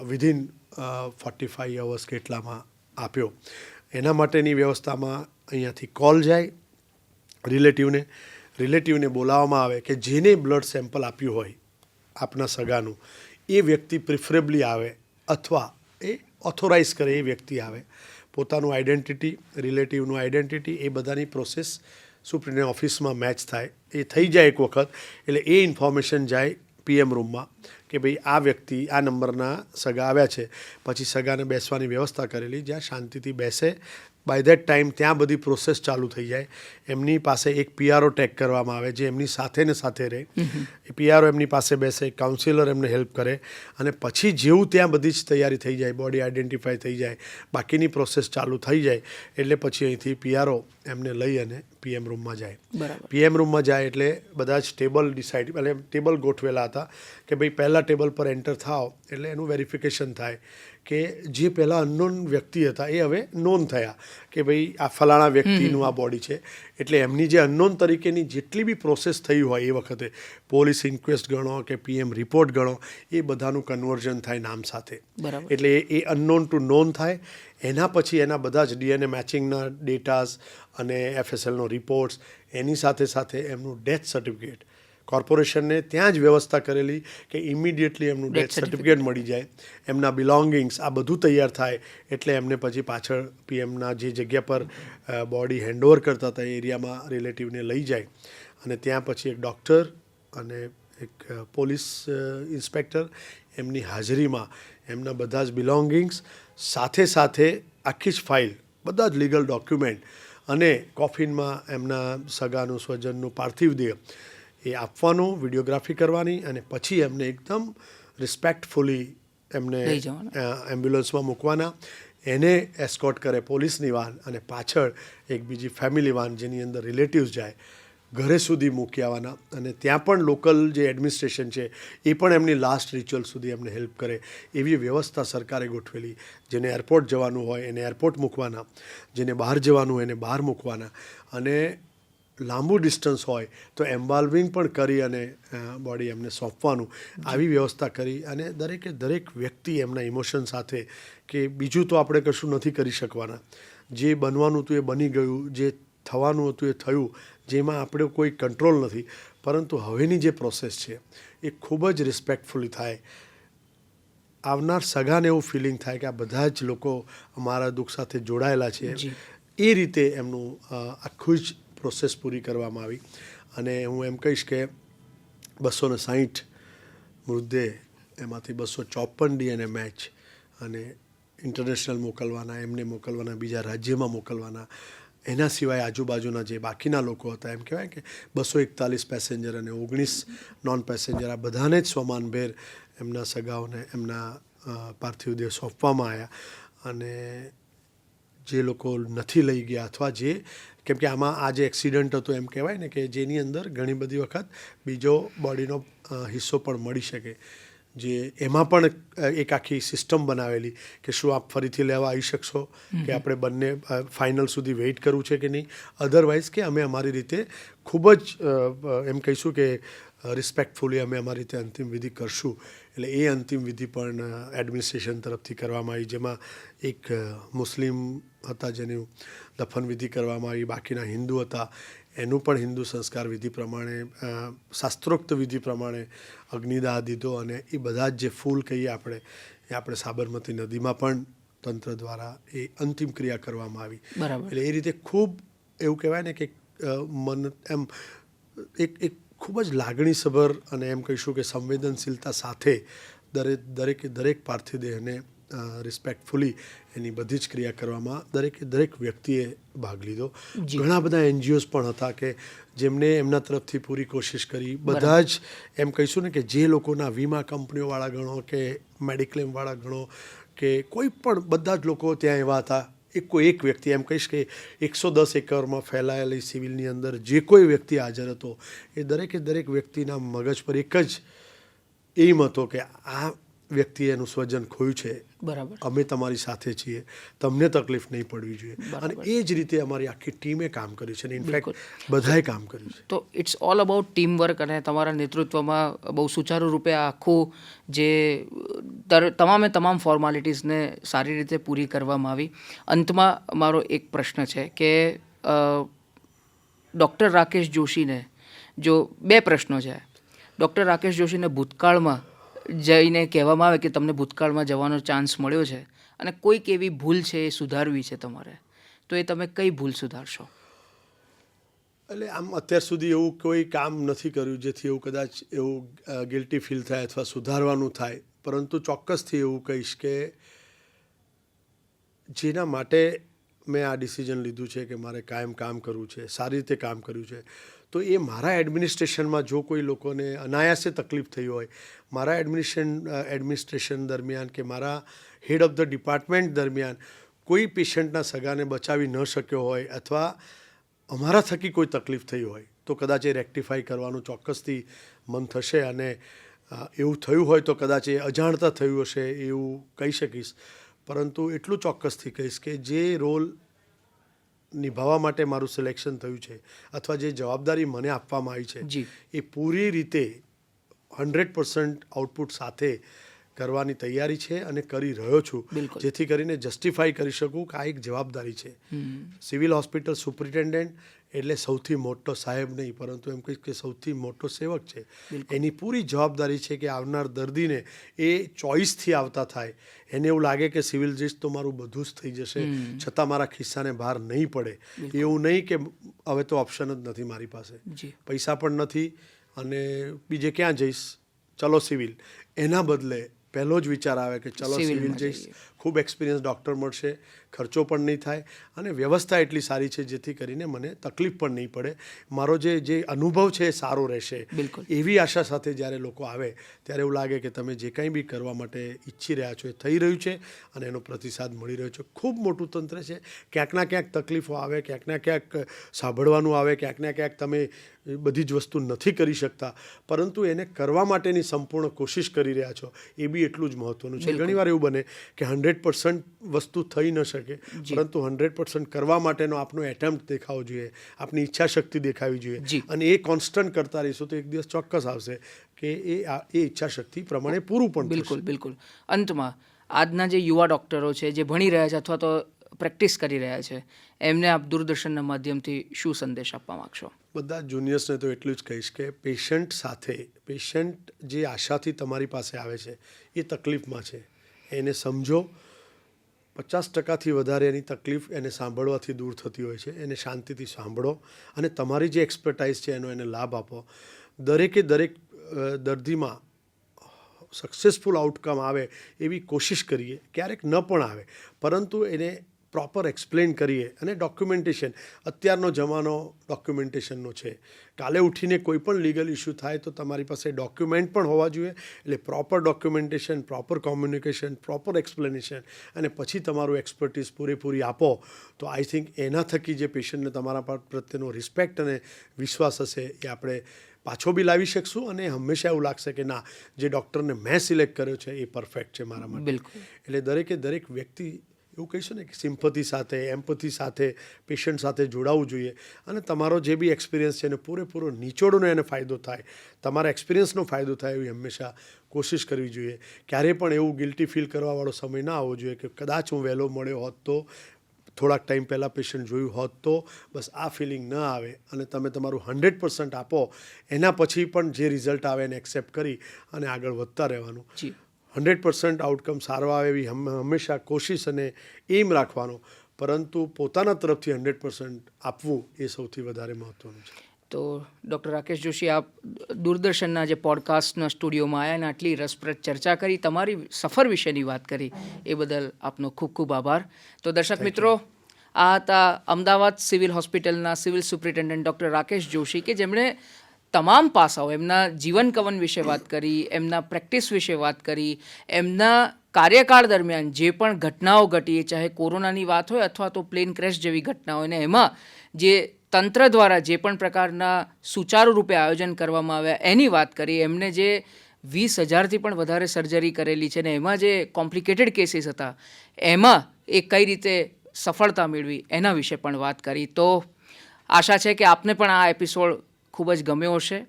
વિધિન 45 અવર્સ કેટલામાં આપ્યો. એના માટેની વ્યવસ્થામાં અહીંયાથી કોલ જાય, રિલેટિવને બોલાવવામાં આવે કે જેને બ્લડ સેમ્પલ આપ્યું હોય આપના સગાનું, એ વ્યક્તિ પ્રિફરેબલી આવે અથવા એ ઓથોરાઇઝ કરે એ વ્યક્તિ આવે. પોતાનું આઈડેન્ટિટી, રિલેટિવનું આઈડેન્ટિટી, એ બધાની પ્રોસેસ સુપ્રિન્ટેન્ડન્ટ ઓફિસમાં મેચ થાય. એ થઈ જાય એક વખત એટલે એ ઇન્ફોર્મેશન જાય PM રૂમમાં કે ભાઈ આ વ્યક્તિ આ નંબરના સગા આવ્યા છે. પછી સગાને બેસવાની વ્યવસ્થા કરેલી, જ્યાં શાંતિથી બેસે. બાય ધેટ ટાઈમ ત્યાં બધી પ્રોસેસ ચાલુ થઈ જાય. એમની પાસે એક PRO ટેગ કરવામાં આવે જે એમની સાથે ને સાથે રહે. એ PRO એમની પાસે બેસે, કાઉન્સિલર એમને હેલ્પ કરે અને પછી જેવું ત્યાં બધી જ તૈયારી થઈ જાય, બોડી આઈડેન્ટિફાઈ થઈ જાય, બાકીની પ્રોસેસ ચાલુ થઈ જાય એટલે પછી અહીંથી PRO એમને લઈ અને PM રૂમમાં જાય. PM રૂમમાં જાય એટલે બધા જ ટેબલ ડિસાઇડ, એટલે ટેબલ ગોઠવેલા હતા કે ભાઈ પહેલાં ટેબલ પર એન્ટર થાવ એટલે એનું વેરિફિકેશન થાય કે જે પહેલાં અનનોન વ્યક્તિ હતા એ હવે નોન થયા કે ભાઈ આ ફલાણા વ્યક્તિનું આ બોડી છે. એટલે એમની જે અનનોન તરીકેની જેટલી બી પ્રોસેસ થઈ હોય એ વખતે, પોલીસ ઇન્ક્વેસ્ટ ગણો કે PM રિપોર્ટ ગણો, એ બધાનું કન્વર્ઝન થાય નામ સાથે. એટલે એ અનનોન ટુ નોન થાય. એના પછી એના બધા જ DNA મેચિંગના ડેટાઝ અને FSLનો રિપોર્ટ્સ, એની સાથે સાથે એમનું ડેથ સર્ટિફિકેટ કોર્પોરેશનને ત્યાં જ વ્યવસ્થા કરેલી કે ઇમિડિયેટલી એમનું ડેથ સર્ટિફિકેટ મળી જાય, એમના બિલોંગિંગ્સ, આ બધું તૈયાર થાય એટલે એમને પછી પાછળ PMના જે જગ્યા પર બોડી હેન્ડઓવર કરતા હતા એ એરિયામાં રિલેટિવને લઈ જાય અને ત્યાં પછી એક ડૉક્ટર અને એક પોલીસ ઇન્સ્પેક્ટર એમની હાજરીમાં એમના બધા જ બિલોંગિંગ્સ સાથે સાથે આખી જ ફાઇલ, બધા જ લીગલ ડોક્યુમેન્ટ અને કોફિનમાં એમના સગાનું સ્વજનનું પાર્થિવ દેહ એ આપવાનું, વિડીયોગ્રાફી કરવાની અને પછી એમને એકદમ રિસ્પેક્ટફુલી એમને એમ્બ્યુલન્સમાં મૂકવાના. એને એસ્કોર્ટ કરે પોલીસની વાન અને પાછળ એક બીજી ફેમિલી વાન જેની અંદર રિલેટિવ્સ જાય, ઘરે સુધી મૂકી આવવાના. અને ત્યાં પણ લોકલ જે એડમિનિસ્ટ્રેશન છે એ પણ એમની લાસ્ટ રિચ્યુઅલ સુધી એમને હેલ્પ કરે એવી વ્યવસ્થા સરકારે ગોઠવેલી. જેને એરપોર્ટ જવાનું હોય એને એરપોર્ટ મૂકવાના, જેને બહાર જવાનું હોય એને બહાર મૂકવાના અને લાંબુ ડિસ્ટન્સ હોય તો એમ્બાલ્વિંગ પણ કરી અને બોડી એમને સોંપવાનું. આવી વ્યવસ્થા કરી અને દરેક વ્યક્તિ એમના ઇમોશન સાથે કે બીજું તો આપણે કશું નથી કરી શકવાના, જે બનવાનું હતું એ બની ગયું, જે થવાનું હતું એ થયું, જેમાં આપણે કોઈ કંટ્રોલ નથી. પરંતુ હવેની જે પ્રોસેસ છે એ ખૂબ જ રિસ્પેક્ટફુલી થાય. આવનાર સગાને એવું ફિલિંગ થાય કે આ બધા જ લોકો અમારા દુઃખ સાથે જોડાયેલા છે. એ રીતે એમનું આખું જ પ્રોસેસ પૂરી કરવામાં આવી. અને હું એમ કહીશ કે 260 મૃતદેહ, એમાંથી 254 DNA મેચ અને ઇન્ટરનેશનલ મોકલવાના, એમને મોકલવાના, બીજા રાજ્યમાં મોકલવાના. એના સિવાય આજુબાજુના જે બાકીના લોકો હતા, એમ કહેવાય કે 241 પેસેન્જર અને 19 નોન પેસેન્જર, આ બધાને જ સમાનભેર એમના સગાઓને એમના પાર્થિવ દેહ સોંપવામાં આવ્યા. અને જે લોકો નથી લઈ ગયા અથવા જે, કેમ કે આમાં આ જે એક્સિડન્ટ હતો એમ કહેવાય ને કે જેની અંદર ઘણી બધી વખત બીજો બોડીનો હિસ્સો પણ મળી શકે, જે એમાં પણ એક આખી સિસ્ટમ બનાવેલી કે શું આપ ફરીથી લેવા આવી શકશો કે આપણે બંને ફાઇનલ સુધી વેઇટ કરવું છે કે નહીં. અધરવાઇઝ કે અમે અમારી રીતે ખૂબ જ એમ કહીશું કે રિસ્પેક્ટફુલી અમે અમારી રીતે અંતિમ વિધિ કરશું. એટલે એ અંતિમ વિધિ પણ એડમિનિસ્ટ્રેશન તરફથી કરવામાં આવી, જેમાં એક મુસ્લિમ હતા જેનું દફન વિધિ કરવામાં આવી, બાકીના હિન્દુ હતા એનું પણ હિન્દુ સંસ્કાર વિધિ પ્રમાણે, શાસ્ત્રોક્ત વિધિ પ્રમાણે અગ્નિદાહ દીધો. અને એ બધા જ જે ફૂલ કહીએ આપણે, એ આપણે સાબરમતી નદીમાં પણ તંત્ર દ્વારા એ અંતિમ ક્રિયા કરવામાં આવી. એટલે એ રીતે ખૂબ એવું કહેવાય ને કે મન એમ એક ખૂબ જ લાગણીસભર અને એમ કહીશું કે સંવેદનશીલતા સાથે દરેક પાર્થિવ દેહને રિસ્પેક્ટફુલી એની બધી જ ક્રિયા કરવામાં દરેક વ્યક્તિએ ભાગ લીધો. ઘણા બધા NGOs પણ હતા કે જેમને એમના તરફથી પૂરી કોશિશ કરી. બધા જ એમ કહીશું ને કે જે લોકોના વીમા કંપનીઓવાળા ગણો કે મેડિક્લેમવાળા ગણો કે કોઈ પણ, બધા જ લોકો ત્યાં એવા હતા. એક વ્યક્તિ, એમ કહીશ કે 110 એકરમાં ફેલાયેલી સિવિલની અંદર જે કોઈ વ્યક્તિ હાજર હતો એ દરેક વ્યક્તિના મગજ પર એક જ એમ હતો કે આ વ્યક્તિએ એનું સ્વજન ખોયું છે, અમે તમારી સાથે છીએ, તમને તકલીફ નહીં પડવી જોઈએ. અને એ જ રીતે અમારી આખી ટીમે કામ કર્યું છે અને ઇનફેક્ટ બધાએ કામ કર્યું છે. તો it's all about team work અને તમારા નેતૃત્વમાં બહુ સુચારુ રૂપે આખું જે તમામ ફોર્માલિટીઝને સારી રીતે પૂરી કરવામાં આવી. અંતમાં મારો એક પ્રશ્ન છે કે ડૉક્ટર રાકેશ જોશીને જો 2 પ્રશ્નો છે. ડૉક્ટર રાકેશ જોશીને ભૂતકાળમાં જઈને કહેવામાં આવે કે તમને ભૂતકાળમાં જવાનો ચાન્સ મળ્યો છે અને કોઈક એવી ભૂલ છે એ સુધારવી છે તમારે, તો એ તમે કઈ ભૂલ સુધારશો? એટલે આમ અત્યાર સુધી એવું કોઈ કામ નથી કર્યું જેથી એવું કદાચ એવું ગિલ્ટી ફીલ થાય અથવા સુધારવાનું થાય, પરંતુ ચોક્કસથી એવું કહીશ કે જેના માટે મેં આ ડિસિઝન લીધું છે કે મારે કાયમ કામ કરવું છે, સારી રીતે કામ કર્યું છે, તો એ મારા એડમિનિસ્ટ્રેશનમાં જો કોઈ લોકોને અનાયાસે તકલીફ થઈ હોય, મારા એડમિનિસ્ટ્રેશન દરમિયાન કે મારા હેડ ઓફ ધ ડિપાર્ટમેન્ટ દરમિયાન કોઈ પેશન્ટના સગાને બચાવી ન શક્યો હોય અથવા અમારા થકી કોઈ તકલીફ થઈ હોય તો કદાચ એ રેક્ટિફાઈ કરવાનું ચોક્કસથી મન થશે. અને એવું થયું હોય તો કદાચ એ અજાણતા થયું હશે એવું કહી શકીશ, પરંતુ એટલું ચોક્કસથી કહીશ કે જે રોલ નિભાવવા માટે મારું સિલેક્શન થયું છે અથવા જે જવાબદારી મને આપવામાં આવી છે એ પૂરી રીતે 100% આઉટપુટ સાથે કરવાની તૈયારી છે અને કરી રહ્યો છું, જેથી કરીને જસ્ટિફાઈ કરી શકું કે આ એક જવાબદારી છે. સિવિલ હોસ્પિટલ સુપરિન્ટેન્ડન્ટ એટલે સૌથી મોટો સાહેબ નહીં, પરંતુ એમ કહીશ કે સૌથી મોટો સેવક છે. એની પૂરી જવાબદારી છે કે આવનાર દર્દીને એ ચોઈસથી આવતા થાય, એને એવું લાગે કે સિવિલ જઈશ તો મારું બધું જ થઈ જશે છતાં મારા ખિસ્સાને બહાર નહીં પડે. એવું નહીં કે હવે તો ઓપ્શન જ નથી મારી પાસે, પૈસા પણ નથી અને બીજે ક્યાં જઈશ, ચલો સિવિલ. એના બદલે પહેલો જ વિચાર આવે કે ચલો સિવિલ જઈશ, ખૂબ એક્સપિરિયન્સ ડૉક્ટર મળશે, ખર્ચો પણ નહીં થાય અને વ્યવસ્થા એટલી સારી છે જેથી કરીને મને તકલીફ પણ નહીં પડે, મારો જે અનુભવ છે એ સારો રહેશે. એવી આશા સાથે જ્યારે લોકો આવે ત્યારે એવું લાગે કે તમે જે કંઈ બી કરવા માટે ઈચ્છી રહ્યા છો એ થઈ રહ્યું છે અને એનો પ્રતિસાદ મળી રહ્યો છે. ખૂબ મોટું તંત્ર છે, ક્યાંકના ક્યાંક તકલીફો આવે, ક્યાંકના ક્યાંક સાંભળવાનું આવે, ક્યાંકના ક્યાંક તમે બધી જ વસ્તુ નથી કરી શકતા, પરંતુ એને કરવા માટેની સંપૂર્ણ કોશિશ કરી રહ્યા છો એ બી એટલું જ મહત્ત્વનું છે. ઘણીવાર એવું બને કે 100% વસ્તુ થઈ ન શકે, પરંતુ 100% કરવા માટેનો આપણો એટેમ્પ્ટ દેખાવો જોઈએ, આપણી ઈચ્છા શક્તિ દેખાવી જોઈએ અને એ કોન્સ્ટન્ટ કરતા રહીશું તો એક દિવસ ચોક્કસ આવશે કે એ ઈચ્છા શક્તિ પ્રમાણે પૂરું પણ થશે. બિલકુલ. અંતમાં આજના જે યુવા ડૉક્ટરો છે જે ભણી રહ્યા છે અથવા તો પ્રેક્ટિસ કરી રહ્યા છે એમને આપ દૂરદર્શનના માધ્યમથી શું સંદેશ આપવા માગશો? બધા જુનિયર્સને તો એટલું જ કહીશ કે પેશન્ટ જે આશાથી તમારી પાસે આવે છે એ તકલીફમાં છે, એને સમજો. 50%થી વધારે એની તકલીફ એને સાંભળવાથી દૂર થતી હોય છે, એને શાંતિથી સાંભળો અને તમારી જે એક્સપર્ટાઇઝ છે એનો એને લાભ આપો. દરેક દર્દીમાં સક્સેસફુલ આઉટકમ આવે એવી કોશિશ કરીએ, ક્યારેક ન પણ આવે પરંતુ એને પ્રોપર એક્સપ્લેન કરીએ. અને ડોક્યુમેન્ટેશન, અત્યારનો જમાનો ડોક્યુમેન્ટેશનનો છે, કાલે ઉઠીને કોઈ પણ લીગલ ઇસ્યુ થાય તો તમારી પાસે ડોક્યુમેન્ટ પણ હોવા જોઈએ. એટલે proper documentation, proper communication, proper explanation અને પછી તમારું એક્સપર્ટીઝ પૂરેપૂરી આપો તો આઈ થિંક એના થકી જે પેશન્ટને તમારા પર પ્રત્યેનો રિસ્પેક્ટ અને વિશ્વાસ હશે એ આપણે પાછો બી લાવી શકશું અને હંમેશા એવું લાગશે કે ના, જે ડૉક્ટરને મેં સિલેક્ટ કર્યો છે એ પરફેક્ટ છે મારા માટે. એટલે દરેક વ્યક્તિ એવું કહીશું ને કે સિમ્પથી સાથે, એમ્પથી સાથે પેશન્ટ સાથે જોડાવવું જોઈએ અને તમારો જે બી એક્સપિરિયન્સ છે એને પૂરેપૂરો નિચોડોને એને ફાયદો થાય, તમારા એક્સપિરિયન્સનો ફાયદો થાય એવી હંમેશા કોશિશ કરવી જોઈએ. ક્યારેય પણ એવું ગિલ્ટી ફીલ કરવાવાળો સમય ના આવવો જોઈએ કે કદાચ હું વહેલો મળ્યો હોત તો, થોડાક ટાઈમ પહેલાં પેશન્ટ જોયું હોત તો, બસ આ ફિલિંગ ન આવે અને તમે તમારું 100% આપો. એના પછી પણ જે રિઝલ્ટ આવે એને એક્સેપ્ટ કરી અને આગળ વધતા રહેવાનું. 100% આઉટકમ સારો આવે એવી હંમેશા કોશિશ અને એમ રાખવાનો, પરંતુ પોતાના તરફથી 100% આપવું એ સૌથી વધારે મહત્ત્વનું છે. તો ડૉક્ટર રાકેશ જોશી, આપ દૂરદર્શનના જે પોડકાસ્ટના સ્ટુડિયોમાં આવ્યા અને આટલી રસપ્રદ ચર્ચા કરી, તમારી સફર વિશેની વાત કરી એ બદલ આપનો ખૂબ ખૂબ આભાર. તો દર્શક મિત્રો, આ હતા અમદાવાદ સિવિલ હોસ્પિટલના civil superintendent doctor Rakesh Joshi કે જેમણે તમામ પાસાઓ, એમના જીવન કવન વિશે વાત કરી, એમના પ્રેક્ટિસ વિશે વાત કરી, એમના કાર્યકાળ દરમિયાન જે પણ ઘટનાઓ ઘટી, ચાહે કોરોનાની વાત હોય અથવા તો પ્લેન ક્રેશ જેવી ઘટનાઓ, અને એમાં જે તંત્ર દ્વારા જે પણ પ્રકારના સુચારુ રૂપે આયોજન કરવામાં આવ્યા એની વાત કરી. એમને જે 20,000થી પણ વધારે સર્જરી કરેલી છે ને એમાં જે કોમ્પ્લિકેટેડ કેસીસ હતા એમાં એ કઈ રીતે સફળતા મેળવી એના વિશે પણ વાત કરી. તો આશા છે કે આપને પણ આ એપિસોડ ખૂબ જ ગમ્યો હશે.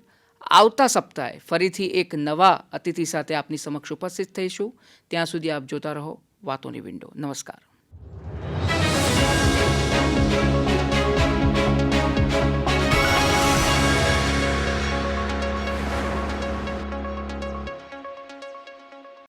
આવતા સપ્તાહે ફરીથી એક નવા અતિથિ સાથે આપની સમક્ષ ઉપસ્થિત થઈશું. ત્યાં સુધી આપ જોતા રહો વાતોની વિન્ડો. નમસ્કાર.